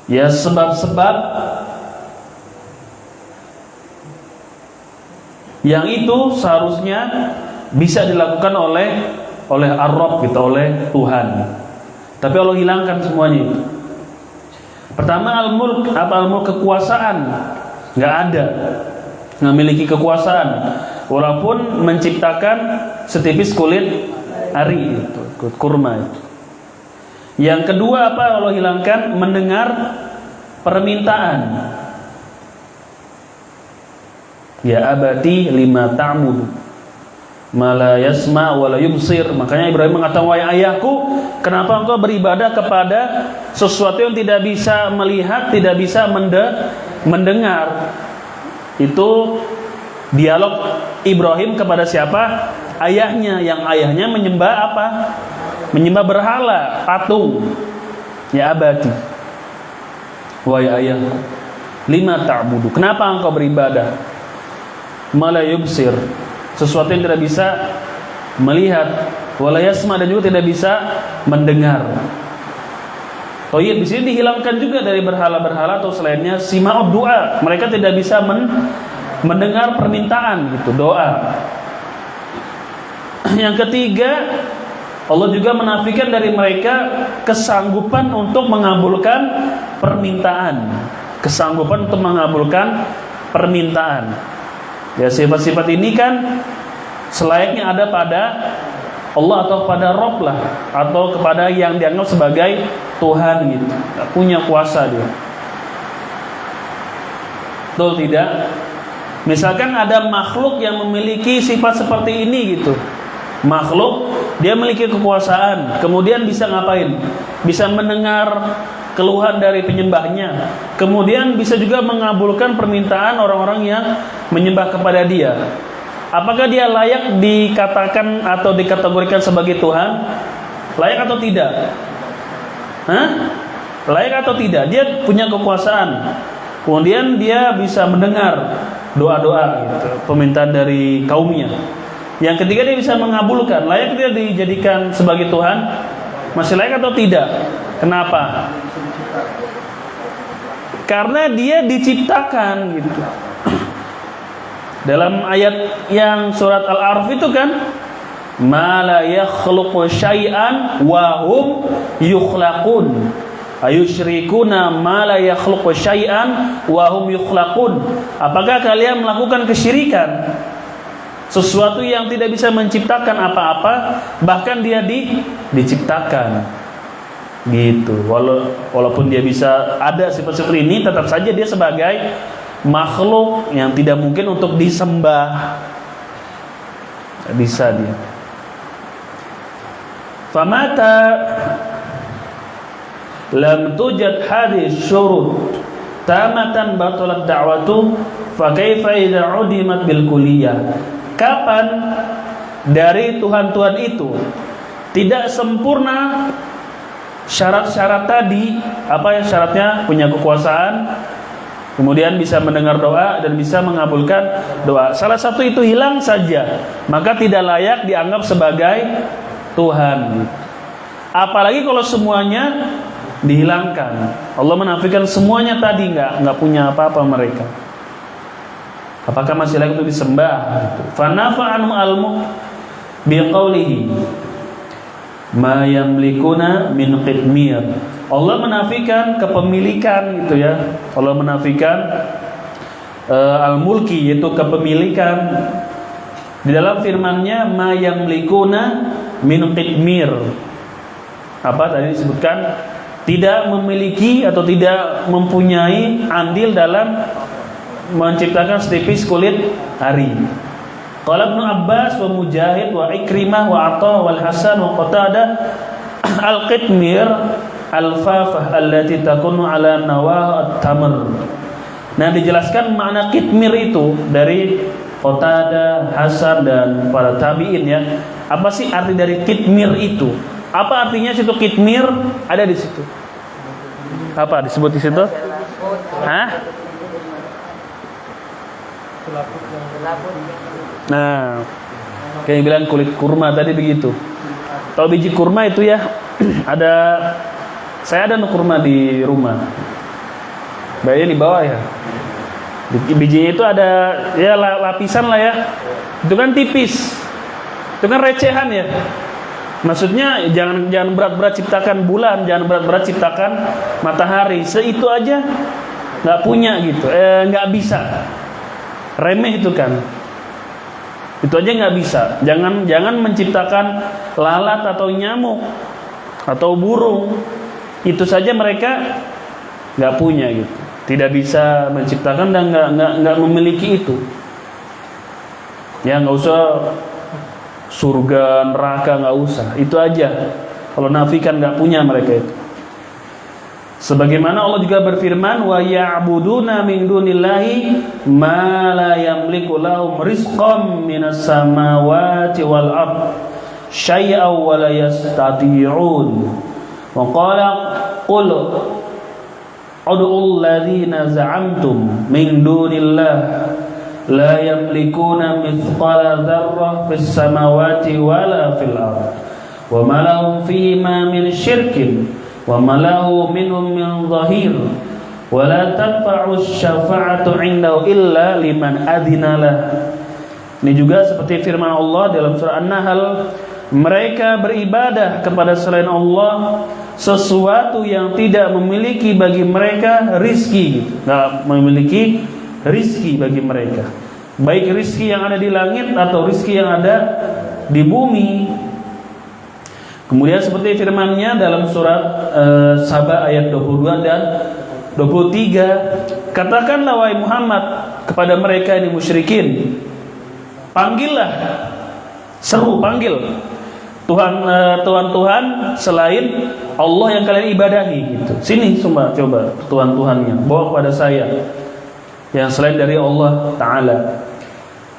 ya sebab-sebab yang itu seharusnya bisa dilakukan oleh Ar-Rabb gitu, oleh Tuhan. Tapi Allah hilangkan semuanya itu. Pertama, al-mulk, apa al-mulk? Kekuasaan. Nggak ada, nggak memiliki kekuasaan, walaupun menciptakan setipis kulit ari itu, kulit kurma itu. Yang kedua apa Allah hilangkan? Mendengar permintaan. Ya abati lima ta'budu ma la yasma wa la yubsir. Makanya Ibrahim mengatakan, wahai ayahku, kenapa engkau beribadah kepada sesuatu yang tidak bisa melihat, tidak bisa mendengar? Itu dialog Ibrahim kepada siapa? Ayahnya, yang ayahnya menyembah apa? Menyembah berhala, patung. Ya abati, wahai ayahku, lima ta'budu, kenapa engkau beribadah? Ma la yubsir, sesuatu yang tidak bisa melihat, wala yasma, dan juga tidak bisa mendengar. Di sini dihilangkan juga dari berhala-berhala atau selainnya sima'ud doa. Mereka tidak bisa mendengar permintaan gitu, doa. Yang ketiga, Allah juga menafikan dari mereka kesanggupan untuk mengabulkan permintaan. Kesanggupan untuk mengabulkan permintaan. Ya, sifat-sifat ini kan selayaknya ada pada Allah atau pada Rabb lah, atau kepada yang dianggap sebagai Tuhan gitu. Gak punya kuasa dia. Betul tidak? Misalkan ada makhluk yang memiliki sifat seperti ini gitu. Makhluk, dia memiliki kekuasaan, kemudian bisa ngapain? Bisa mendengar keluhan dari penyembahnya, kemudian bisa juga mengabulkan permintaan orang-orang yang menyembah kepada dia. Apakah dia layak dikatakan atau dikategorikan sebagai Tuhan? Layak atau tidak? Layak atau tidak? Dia punya kekuasaan, kemudian dia bisa mendengar doa-doa gitu, permintaan dari kaumnya. Yang ketiga, dia bisa mengabulkan. Layak dia dijadikan sebagai Tuhan? Masih layak atau tidak? Kenapa? Karena dia diciptakan gitu. Dalam ayat yang surat Al-A'raf itu kan, ma la yakhluqu syai'an wa hum yukhlaqun. Ayusyrikuna ma la yakhluqu syai'an wa hum yukhlaqun. Apakah kalian melakukan kesyirikan? Sesuatu yang tidak bisa menciptakan apa-apa, bahkan dia diciptakan. Gitu. Walaupun dia bisa ada sifat-sifat ini, tetap saja dia sebagai makhluk yang tidak mungkin untuk disembah. Bisa dia. Famata lam tujad hadhihi syurut tamatan batalat da'watu fa kaifa idza udimat bil kulliyah. Kapan dari Tuhan-Tuhan itu tidak sempurna syarat-syarat tadi? Apa yang syaratnya? Punya kekuasaan, kemudian bisa mendengar doa dan bisa mengabulkan doa. Salah satu itu hilang saja, maka tidak layak dianggap sebagai Tuhan. Apalagi kalau semuanya dihilangkan. Allah menafikan semuanya tadi, nggak punya apa-apa mereka. Apakah masih layak untuk disembah? Fanafa anhum al-mulk biqaulihi ma yamlikuna min qitmir. Allah menafikan kepemilikan gitu ya. Allah menafikan al-mulki, yaitu kepemilikan. Di dalam firman-Nya ma yamlikuna min qitmir. Apa tadi disebutkan? Tidak memiliki atau tidak mempunyai andil dalam menciptakan setipis kulit ari. Qala Ibnu Abbas wa Mujahid wa Ikrimah wa Atha wal Hasan wa Qatadah al-qitmir al-fafah allati takunu ala nawah at-tamr. Nah, dijelaskan makna kitmir itu dari Qatadah, Hasan dan para tabi'in ya. Apa sih arti dari kitmir itu? Apa artinya situ kitmir? Ada di situ. Apa disebut di situ? Hah? Nah, kayak bilang kulit kurma tadi begitu. Kalau biji kurma itu ya, saya ada kurma di rumah. Bayarnya di bawah ya. Bijinya itu ada ya lapisan lah ya. Itu kan tipis. Itu kan recehan ya. Maksudnya jangan berat-berat ciptakan bulan, jangan berat-berat ciptakan matahari. Seitu aja nggak punya gitu, nggak bisa. Remeh itu kan. Itu aja nggak bisa. Jangan menciptakan lalat atau nyamuk atau burung. Itu saja mereka nggak punya gitu. Tidak bisa menciptakan dan nggak memiliki itu. Ya nggak usah surga, neraka, nggak usah. Itu aja. Kalau nafikan nggak punya mereka itu. Sebagaimana Allah juga berfirman, wa ya'buduna min dunillahi ma la yamliku lahum rizqan minas samawati wal ard syai'an wa la yastati'un. Wa qala qul ud'u alladhina za'amtum min dunillah la yamlikuna mithqala dzarrah fis samawati wala fil ard wa ma lahum fima min syirkin wa ma lahu minhum min dhahir wa la tanfa'u syafa'atu 'indahu illa liman adzina lah. Ini juga seperti firman Allah dalam surah An-Nahl, mereka beribadah kepada selain Allah sesuatu yang tidak memiliki bagi mereka rizki, nggak memiliki rizki bagi mereka, baik rizki yang ada di langit atau rizki yang ada di bumi. Kemudian seperti firman-Nya dalam surat Saba ayat 22 dan 23, katakanlah wahai Muhammad kepada mereka ini musyrikin, panggillah, seru panggil Tuhan selain Allah yang kalian ibadahi gitu. Sini coba Tuhan-Tuhannya bawa kepada saya yang selain dari Allah Ta'ala.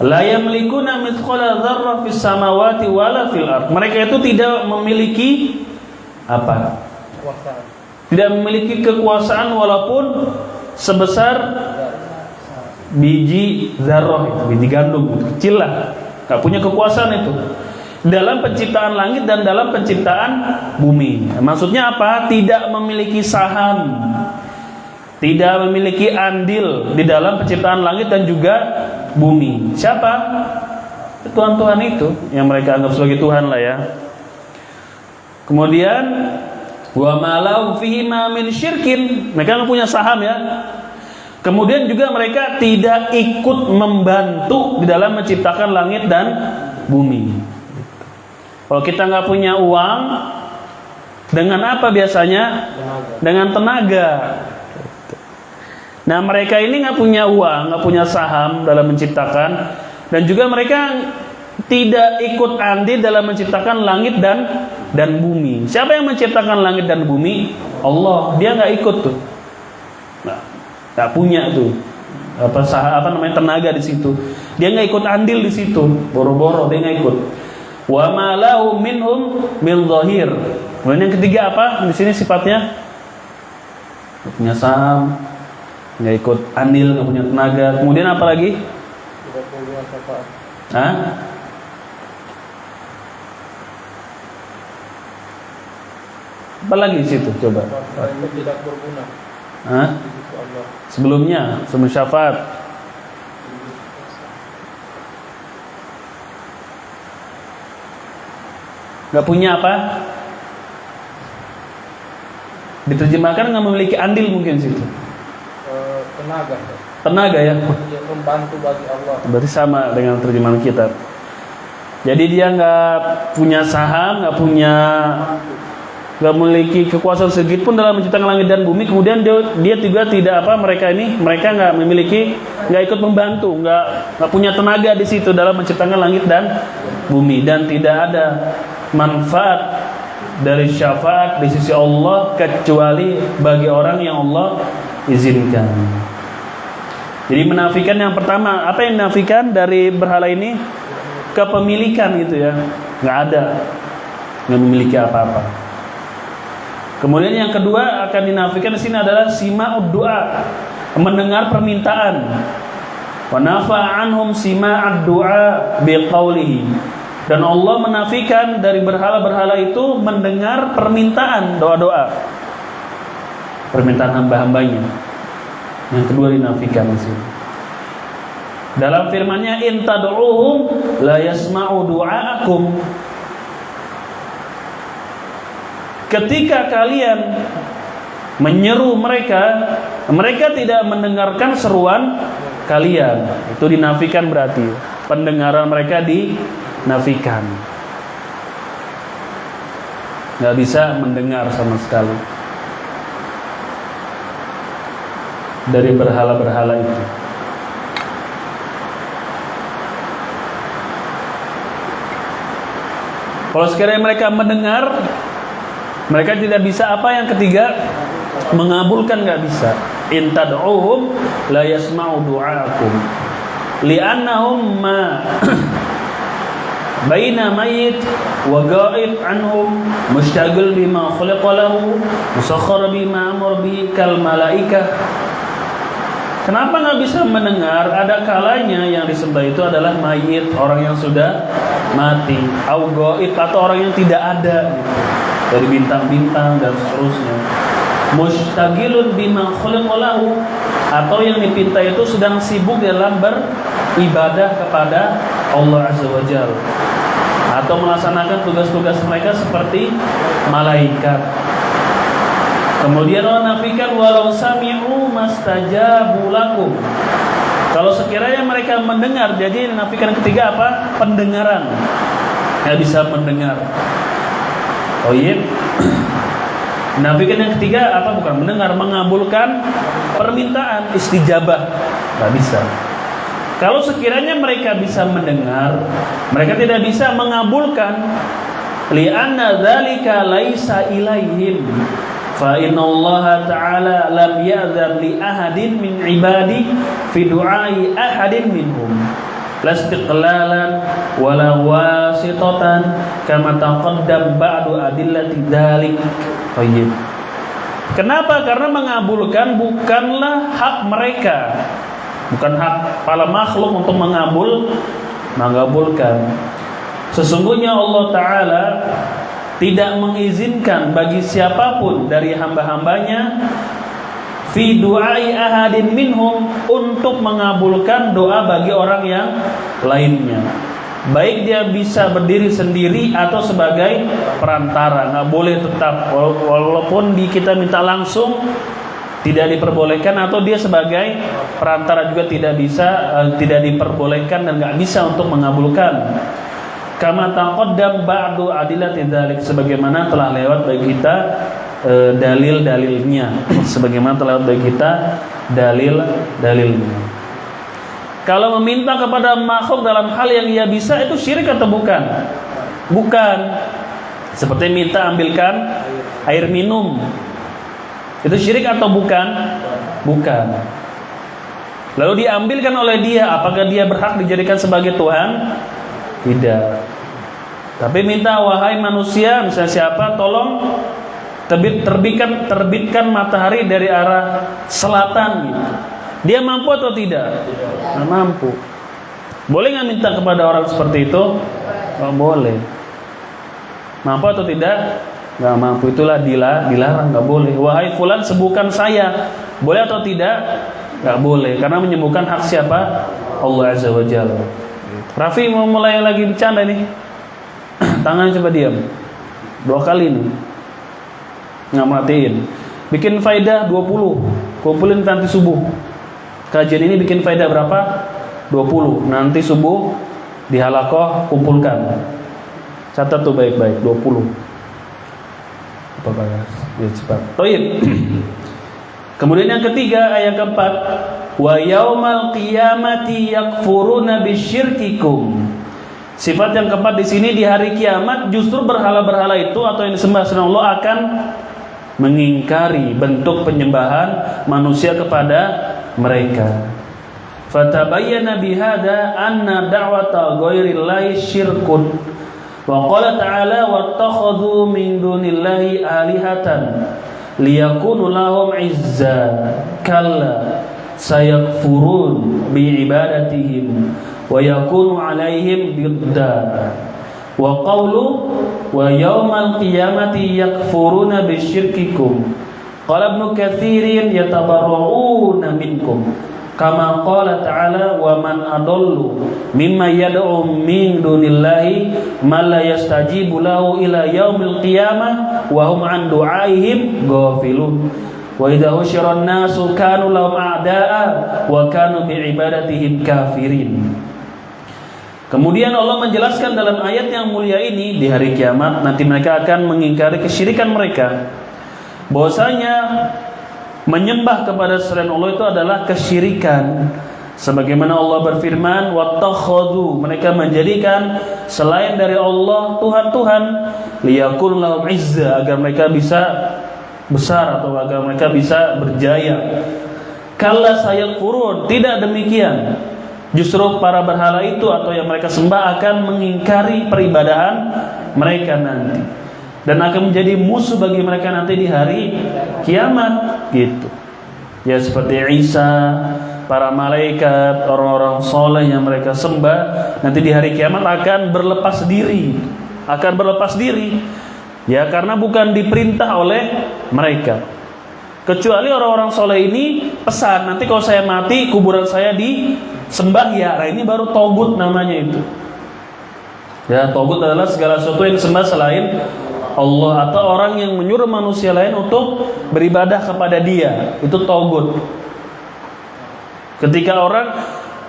La yamlikuna mithqala dzarrah fis samawati wala fil ard. Mereka itu tidak memiliki apa? Kekuasaan. Tidak memiliki kekuasaan walaupun sebesar biji zarrah itu, biji gandum, kecil lah. Enggak punya kekuasaan itu dalam penciptaan langit dan dalam penciptaan bumi. Maksudnya apa? Tidak memiliki saham, tidak memiliki andil di dalam penciptaan langit dan juga bumi. Siapa? Tuhan-Tuhan itu yang mereka anggap sebagai Tuhan lah ya. Kemudian wa malau fihi ma min syirkin, mereka nggak punya saham ya. Kemudian juga mereka tidak ikut membantu di dalam menciptakan langit dan bumi. Kalau kita nggak punya uang, dengan apa biasanya? Dengan tenaga. Nah mereka ini nggak punya uang, nggak punya saham dalam menciptakan, dan juga mereka tidak ikut andil dalam menciptakan langit dan bumi. Siapa yang menciptakan langit dan bumi? Allah. Dia nggak ikut tuh, nggak punya tuh apa namanya tenaga di situ. Dia nggak ikut andil di situ, boro-boro dia nggak ikut. Wa ma lahu minhum min dhahir. Kemudian yang ketiga apa? Di sini sifatnya nggak punya saham, nggak ikut andil, nggak punya tenaga. Kemudian apa lagi? Tidak punya syafaat. Hah? Apa lagi di situ? Coba. Itu tidak berguna. Hah? Di sisi Allah. Sebelumnya, sebelum syafaat. Nggak punya apa? Diterjemahkan nggak memiliki andil mungkin situ. Tenaga. Tenaga ya. Dia membantu bagi Allah. Berarti sama dengan terjemahan kita. Jadi dia nggak punya saham, nggak memiliki kekuasaan sedikit pun dalam menciptakan langit dan bumi. Kemudian dia juga tidak mereka nggak memiliki, nggak ikut membantu, nggak punya tenaga di situ dalam menciptakan langit dan bumi, dan tidak ada manfaat dari syafaat di sisi Allah kecuali bagi orang yang Allah izinkan. Jadi menafikan yang pertama, apa yang menafikan dari berhala ini? Kepemilikan gitu ya, nggak ada, nggak memiliki apa-apa. Kemudian yang kedua akan dinafikan di sini adalah sima'ud du'a, mendengar permintaan. Wa nafa anhum sima'ad du'a biqaulihi. Dan Allah menafikan dari berhala-berhala itu mendengar permintaan doa-doa, permintaan hamba-hambanya. Yang kedua dinafikan di sini. Dalam firman-Nya, in tad'uhum la yasma'u du'aakum. Ketika kalian menyeru mereka, mereka tidak mendengarkan seruan kalian. Itu dinafikan berarti. Pendengaran mereka dinafikan. Nggak bisa mendengar sama sekali dari berhala-berhala itu. Kalau sekiranya mereka mendengar, mereka tidak bisa apa yang ketiga? Mengabulkan, nggak bisa. In tad'uhum la yasma'u du'aakum li'annahum ma baina mayyit wa ghaib anhum mustaqil bima khuliqa lahu musakhkhar bima amr bi kal malaikah. Kenapa nggak bisa mendengar? Ada kalanya yang disembah itu adalah mayit, orang yang sudah mati, au ghaib, atau orang yang tidak ada gitu, dari bintang-bintang dan seterusnya. Mustaqilun bima khuliqa lahu, atau yang dipinta itu sedang sibuk dalam beribadah kepada Allah Azza wa Jalla, atau melaksanakan tugas-tugas mereka seperti malaikat. Kemudian Allah nafikan walau sami'u mastajabu lakum. Kalau sekiranya mereka mendengar, jadi nafikan ketiga apa? Pendengaran. Nggak bisa mendengar. Oh iya. Nafikan yang ketiga apa? Bukan mendengar, mengabulkan permintaan, istijabah. Nggak bisa. Kalau sekiranya mereka bisa mendengar, mereka tidak bisa mengabulkan. Li'anna dzalika laisa ilaihim. Fa inna Allah Ta'ala lam ya'dzan li ahadin min ibadi fi du'ai ahadin minhum la istiqlalan wala wasitatan kama taqaddam ba'du adillati dzalik. Baik. Kenapa? Karena mengabulkan bukanlah hak mereka. Bukan hak para makhluk untuk mengabulkan. Sesungguhnya Allah Ta'ala tidak mengizinkan bagi siapapun dari hamba-hambanya fi du'ai ahadin minhum untuk mengabulkan doa bagi orang yang lainnya. Baik dia bisa berdiri sendiri atau sebagai perantara, nggak boleh tetap, walaupun kita minta langsung tidak diperbolehkan, atau dia sebagai perantara juga tidak bisa, tidak diperbolehkan dan nggak bisa untuk mengabulkan. Kama taqaddam ba'du adillati dzalik, sebagaimana telah lewat bagi kita dalil-dalilnya, sebagaimana telah lewat bagi kita dalil-dalilnya. Kalau meminta kepada makhluk dalam hal yang ia bisa, itu syirik atau bukan? Bukan. Seperti minta ambilkan air minum, itu syirik atau bukan? Bukan. Lalu diambilkan oleh dia, apakah dia berhak dijadikan sebagai Tuhan? Tidak. Tapi minta, wahai manusia, misalnya siapa, tolong terbitkan matahari dari arah selatan gitu. Dia mampu atau tidak? Tidak mampu. Boleh nggak minta kepada orang seperti itu? Oh, boleh. Mampu atau tidak? Nggak mampu, itulah dilarang, nggak boleh. Wahai fulan, sembuhkan saya. Boleh atau tidak? Nggak boleh, karena menyembuhkan hak siapa? Allah Azza wa Jalla. Raffi mau mulai lagi bercanda nih. Tangan coba diam. 2 kali nih. Nggak matiin. Bikin faidah 20. Kumpulin nanti subuh. Kajian ini bikin faidah berapa? 20. Nanti subuh di halaqah kumpulkan. Catat tuh baik-baik, 20. Apa bagas? Ya cepat. Baik. Kemudian yang ketiga, ayat keempat, wa yaumal qiyamati yakfuruna bisyirkikum. Sifat yang keempat di sini, di hari kiamat justru berhala-berhala itu atau yang disembah selain Allah akan mengingkari bentuk penyembahan manusia kepada mereka. Fatabayyana bihada anna da'wata ghairillahi syirkun. Wa qala ta'ala wattakhadhu min dunillahi alihatan liyakunu lahum izza. Kalla sayakfurun bi'ibadatihim wa yakunu alaihim bidda. Wa qawlu wa yawmal qiyamati yakfuruna bisyirkikum. Qala Ibnu Katsirin yatabarra'una minkum. Kama qala ta'ala wa man adallu mimma yad'u min dunillahi man la yastajibu lahu ila yaumil qiyamah wa hum an du'aihim ghafilun. Wa idza husyira an-nasu kanu lahum a'da'a wa kanu bi'ibadatihim kafirin. Kemudian Allah menjelaskan dalam ayat yang mulia ini, di hari kiamat nanti mereka akan mengingkari kesyirikan mereka, bahwasanya menyembah kepada selain Allah itu adalah kesyirikan. Sebagaimana Allah berfirman, wattakhadhu, mereka menjadikan selain dari Allah Tuhan-Tuhan, liyakun lahum izza, agar mereka bisa besar atau agar mereka bisa berjaya. Kalla sayakfurun, tidak demikian. Justru para berhala itu atau yang mereka sembah akan mengingkari peribadahan mereka nanti, dan akan menjadi musuh bagi mereka nanti di hari kiamat gitu. Ya seperti Isa, para malaikat, orang-orang soleh yang mereka sembah nanti di hari kiamat akan berlepas diri. Ya karena bukan diperintah oleh mereka. Kecuali orang-orang soleh ini pesan, nanti kalau saya mati kuburan saya disembah ya. Nah ini baru togut namanya itu. Ya togut adalah segala sesuatu yang disembah selain Allah, atau orang yang menyuruh manusia lain untuk beribadah kepada dia, itu togut. Ketika orang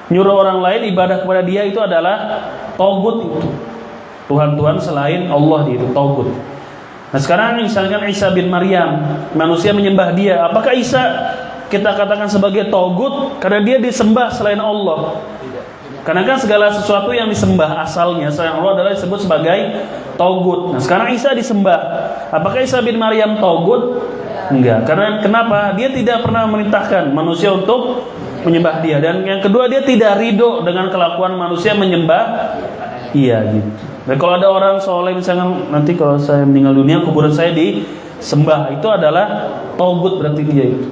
nyuruh orang lain ibadah kepada dia, itu adalah togut itu. Tuhan-Tuhan selain Allah itu togut. Nah sekarang misalkan Isa bin Maryam, manusia menyembah dia, apakah Isa kita katakan sebagai togut karena dia disembah selain Allah? Karena kan segala sesuatu yang disembah asalnya selain Allah adalah disebut sebagai togut. Nah sekarang Isa disembah, apakah Isa bin Maryam togut? Enggak. Karena kenapa? Dia tidak pernah memerintahkan manusia untuk menyembah dia. Dan yang kedua, dia tidak ridho dengan kelakuan manusia menyembah iya gitu. Dan kalau ada orang soleh misalnya, nanti kalau saya meninggal dunia kuburan saya disembah, itu adalah togut berarti dia itu.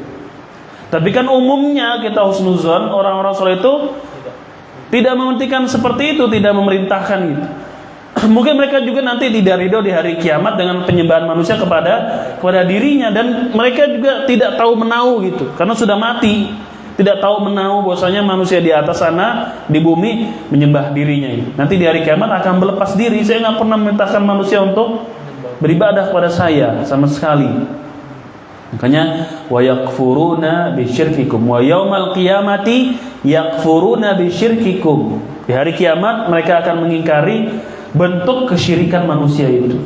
Tapi kan umumnya kita husnuzon, orang-orang soleh itu tidak mementingkan seperti itu, tidak memerintahkan gitu. Mungkin mereka juga nanti tidak ridho di hari kiamat dengan penyembahan manusia kepada dirinya, dan mereka juga tidak tahu menau gitu, karena sudah mati, tidak tahu menau bahwasanya manusia di atas sana di bumi menyembah dirinya itu. Nanti di hari kiamat akan berlepas diri, saya nggak pernah memerintahkan manusia untuk beribadah kepada saya sama sekali. Makanya wa yakfuruna bisyirkikum wa yaumal qiyamati yakfuruna bisyirkikum. Di hari kiamat mereka akan mengingkari bentuk kesyirikan manusia itu.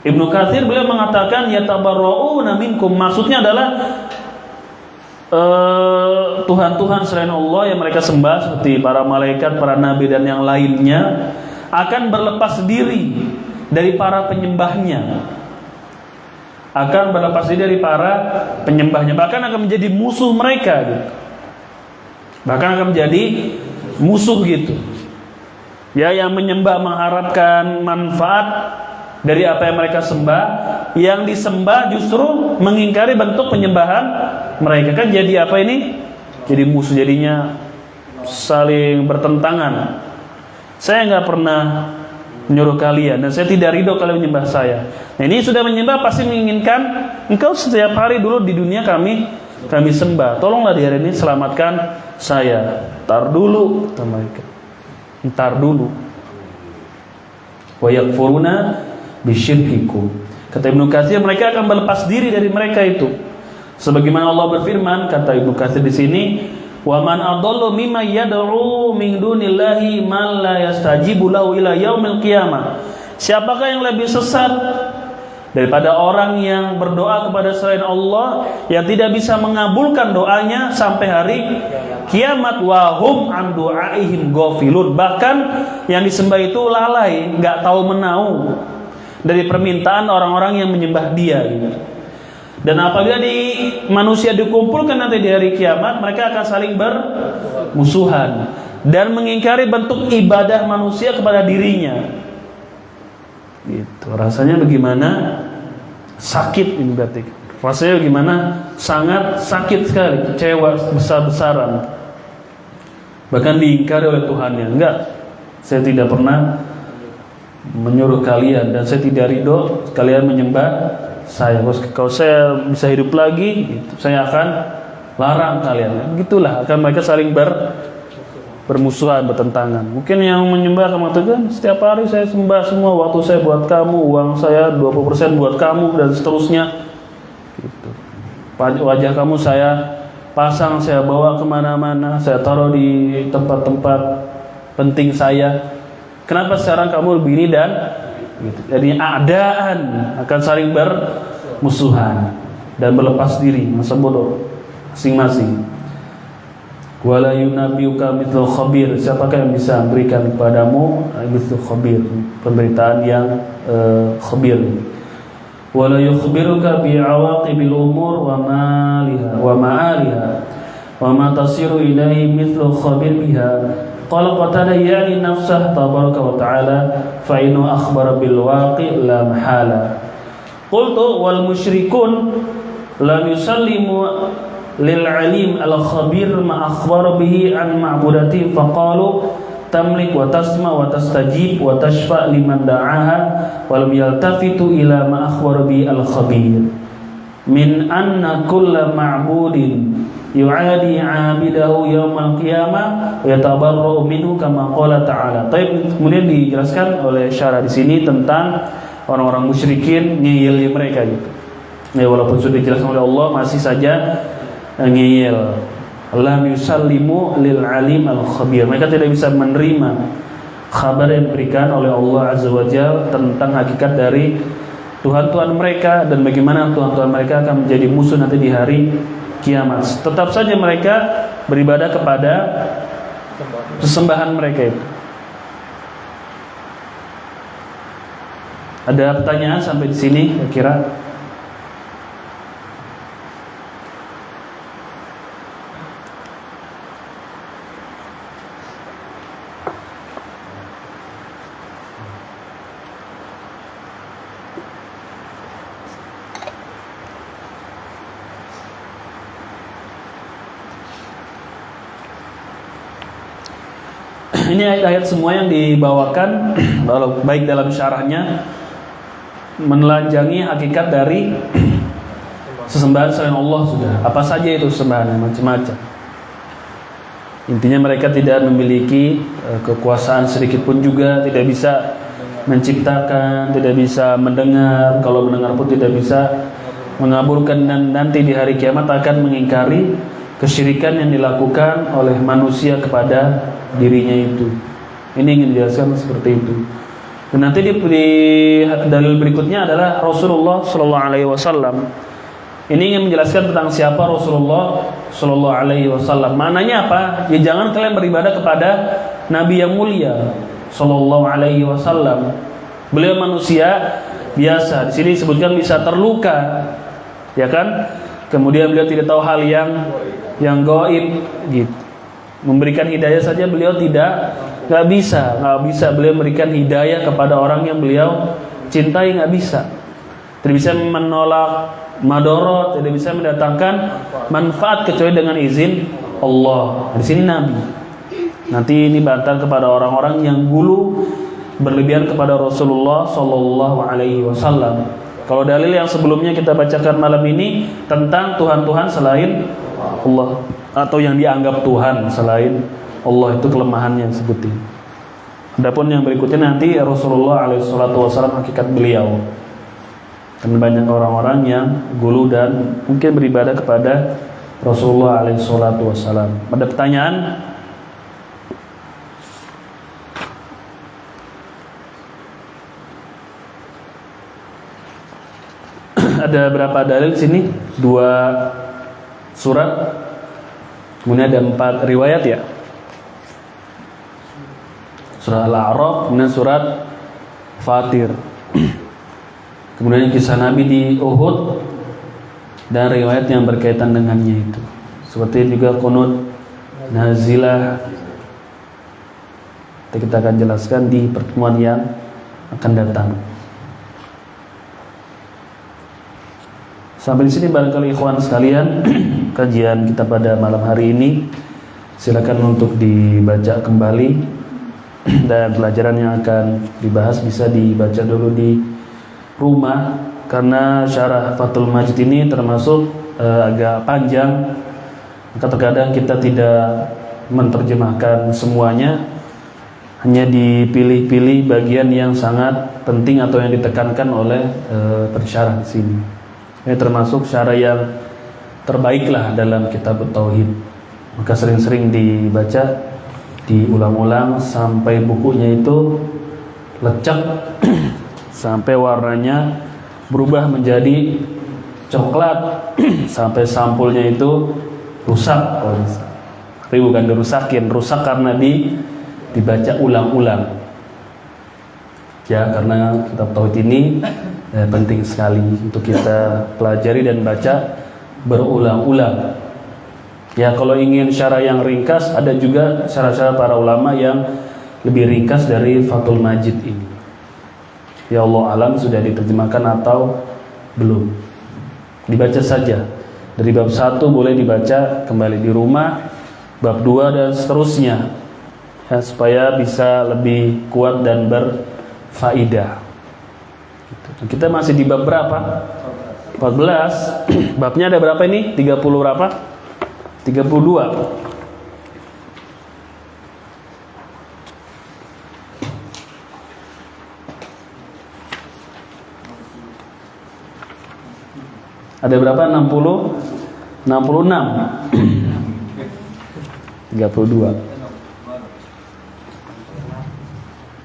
Ibnu Katsir beliau mengatakan yatabarra'una minkum, maksudnya adalah Tuhan-Tuhan selain Allah yang mereka sembah seperti para malaikat, para nabi dan yang lainnya akan berlepas diri dari para penyembahnya. Akan berlepas diri dari para penyembahnya, bahkan akan menjadi musuh mereka gitu. Bahkan akan menjadi musuh gitu. Ya, yang menyembah mengharapkan manfaat dari apa yang mereka sembah, yang disembah justru mengingkari bentuk penyembahan mereka, kan jadi apa ini? Jadi musuh, jadinya saling bertentangan. Saya nggak pernah menyuruh kalian, dan saya tidak ridho kalian menyembah saya. Nah ini sudah menyembah pasti menginginkan engkau setiap hari dulu di dunia kami sembah. Tolonglah di hari ini selamatkan saya. Ntar dulu, kata mereka. Ntar dulu. Wa yakfuruna bisyirkikum. Kata Ibnu Katsir, mereka akan berlepas diri dari mereka itu. Sebagaimana Allah berfirman, kata Ibnu Katsir di sini, wa man adallu mimma yad'u min dunillahi man la yastajibu lahu ila yaumil qiyamah. Siapakah yang lebih sesat daripada orang yang berdoa kepada selain Allah yang tidak bisa mengabulkan doanya sampai hari kiamat, wa hum an du'aihim ghafilun. Bahkan yang disembah itu lalai, enggak tahu menau dari permintaan orang-orang yang menyembah dia gitu. Dan apabila manusia dikumpulkan nanti di hari kiamat, mereka akan saling bermusuhan dan mengingkari bentuk ibadah manusia kepada dirinya. Gitu. Rasanya bagaimana? Sakit ini berarti. Rasanya bagaimana? Sangat sakit sekali, kecewa besar-besaran. Bahkan diingkari oleh Tuhannya. Enggak, saya tidak pernah menyuruh kalian dan saya tidak ridho kalian menyembah saya. Kalau saya bisa hidup lagi, saya akan larang kalian. Begitulah akan mereka saling bermusuhan, bertentangan. Mungkin yang menyembah kamu Tuhan, setiap hari saya sembah semua, waktu saya buat kamu, uang saya 20% buat kamu dan seterusnya. Gitu. Wajah kamu saya pasang, saya bawa kemana-mana, saya taruh di tempat-tempat penting saya. Kenapa sekarang kamu begini dan gitu. Jadi adaan akan saling bermusuhan dan berlepas diri, masa bodoh masing-masing. Wala yunabbiuka mithlu khabir. Siapakah yang bisa memberikan kepadamu mithlu khabir, pemberitaan yang khabir. Wala yukhbiruka bi'awaqibil umur wa maliha wa ma'aliha wa ma tasiru ilaihi mithlu khabir biha. Qala qatada yani nafsah tabaraka wa ta'ala fa inna akhbara bil waqi' la mahala. Qultu wal musyrikun lam yusallimu lil alim al khabir ma akhbara bihi an ma'budati faqalu tamlik wa tasma wa tastajib wa tashfa liman da'aha wal yaltafitu ila ma akhbara bihi al khabir min anna kulla ma'budin yu'adi 'abidahu yaumal qiyamah wa yatabarra'u minhu kama qala ta'ala. Kemudian dijelaskan oleh syarah di sini tentang orang-orang musyrikin, ngeyel mereka gitu. Ya, walaupun sudah dijelaskan oleh Allah masih saja ngeyel. Lam yusallimu lil alim al khabir. Mereka tidak bisa menerima kabar yang diberikan oleh Allah Azza wa Jalla tentang hakikat dari Tuhan-Tuhan mereka dan bagaimana Tuhan-Tuhan mereka akan menjadi musuh nanti di hari kiamat. Tetap saja mereka beribadah kepada sesembahan mereka itu. Ada pertanyaan sampai di sini kira-kira? Ini ayat-ayat semua yang dibawakan baik dalam syarahnya menelanjangi hakikat dari sesembahan selain Allah sudah. Apa saja itu sesembahan, macam-macam. Intinya mereka tidak memiliki kekuasaan sedikit pun juga, tidak bisa menciptakan, tidak bisa mendengar, kalau mendengar pun tidak bisa mengabulkan, dan nanti di hari kiamat akan mengingkari kesyirikan yang dilakukan oleh manusia kepada dirinya itu. Ini ingin dijelaskan seperti itu. Dan nanti di dalil berikutnya adalah Rasulullah Sallallahu Alaihi Wasallam. Ini ingin menjelaskan tentang siapa Rasulullah Sallallahu Alaihi Wasallam. Maknanya apa? Ya jangan kalian beribadah kepada Nabi yang mulia Sallallahu Alaihi Wasallam. Beliau manusia biasa. Di sini disebutkan bisa terluka, ya kan? Kemudian beliau tidak tahu hal yang gaib, gitu. Memberikan hidayah saja beliau nggak bisa beliau memberikan hidayah kepada orang yang beliau cintai, nggak bisa. Tidak bisa menolak madorot, tidak bisa mendatangkan manfaat kecuali dengan izin Allah. Di sini Nabi. Nanti ini bantahan kepada orang-orang yang gulu berlebihan kepada Rasulullah Sallallahu Alaihi Wasallam. Kalau dalil yang sebelumnya kita bacakan malam ini tentang Tuhan-Tuhan selain Allah, atau yang dianggap Tuhan selain Allah, itu kelemahannya sebutin. Adapun yang berikutnya nanti Rasulullah SAW hakikat beliau. Dan banyak orang-orang yang gulu dan mungkin beribadah kepada Rasulullah SAW. Ada pertanyaan? Ada berapa dalil sini? 2 surat. Kemudian ada 4 riwayat ya. Surah Al-A'raf, kemudian surat Fatir. Kemudian kisah Nabi di Uhud dan riwayat yang berkaitan dengannya itu. Seperti juga qunut nazilah. Kita akan jelaskan di pertemuan yang akan datang. Sampai di sini barangkali ikhwan sekalian kajian kita pada malam hari ini. Silakan untuk dibaca kembali dan pelajaran yang akan dibahas bisa dibaca dulu di rumah karena syarah Fathul Majid ini termasuk agak panjang. Maka terkadang kita tidak menerjemahkan semuanya, hanya dipilih-pilih bagian yang sangat penting atau yang ditekankan oleh pensyarah di sini. Ini termasuk syarah yang terbaiklah dalam kitab Tauhid. Maka sering-sering dibaca, diulang-ulang sampai bukunya itu lecek, sampai warnanya berubah menjadi coklat, sampai sampulnya itu rusak. Bukan dirusakin, rusak karena dibaca ulang-ulang. Ya, karena kitab Tauhid ini penting sekali untuk kita pelajari dan baca berulang-ulang. Ya, kalau ingin syarah yang ringkas, ada juga syarah-syarah para ulama yang lebih ringkas dari Fathul Majid ini. Ya Allah alam sudah diterjemahkan atau belum. Dibaca saja. Dari bab 1 boleh dibaca kembali di rumah, bab 2 dan seterusnya. Ya, supaya bisa lebih kuat dan berfaedah. Kita masih di bab berapa? 14. Babnya ada berapa ini? 30 berapa? 32. Ada berapa? 60? 66. 32.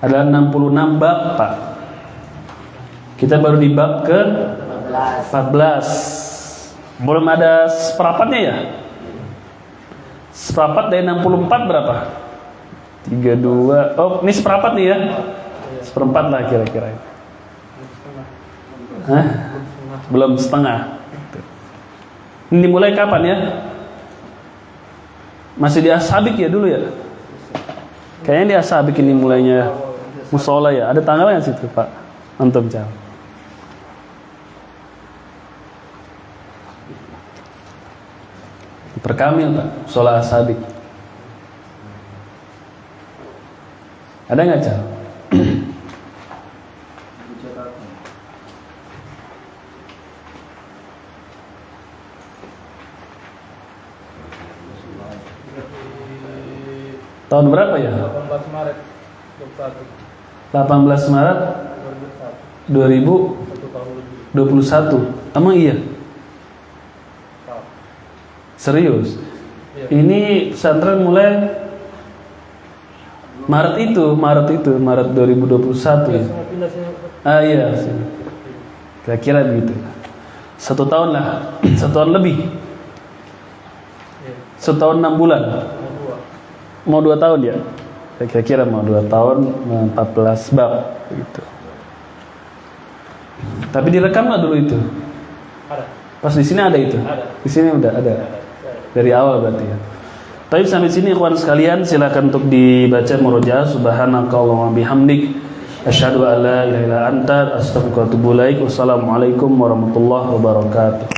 Ada 66 bab, Pak. Kita baru di bab ke 14. Belum ada seperempatnya ya? Seperempat dari 64 berapa? 32. Oh, ini seperempat nih ya? Seperempat lah kira-kira. Hah? Belum setengah. Ini mulai kapan ya? Masih di Ashabik ya dulu ya? Kayaknya di Ashabik ini mulainya musola ya. Ada tanggalnya situ Pak. Antum jawab. Perkamil Pak, musola Ashabik. Ada nggak Cal? Tahun berapa ya? 18 Maret 18 Maret 2021. Emang iya? Serius? Ini pesantren mulai Maret 2021 ya? Ah iya, kira-kira begitu. 1 tahun lah, 1 tahun lebih. 1 tahun 6 bulan. Mau 2 tahun ya? Kira-kira mau 2 tahun 14 bab gitu. Tapi direkam nggak dulu itu? Ada. Pas di sini ada itu? Ada. Di sini udah ada. Dari awal berarti ya. Tapi sampai sini ikhwan sekalian silakan untuk dibaca murojaah. Subhanakallahumma bihamdik asyhadu an la ilaha illa anta astaghfiruka wa atubu ilaik. Wassalamualaikum warahmatullahi wabarakatuh.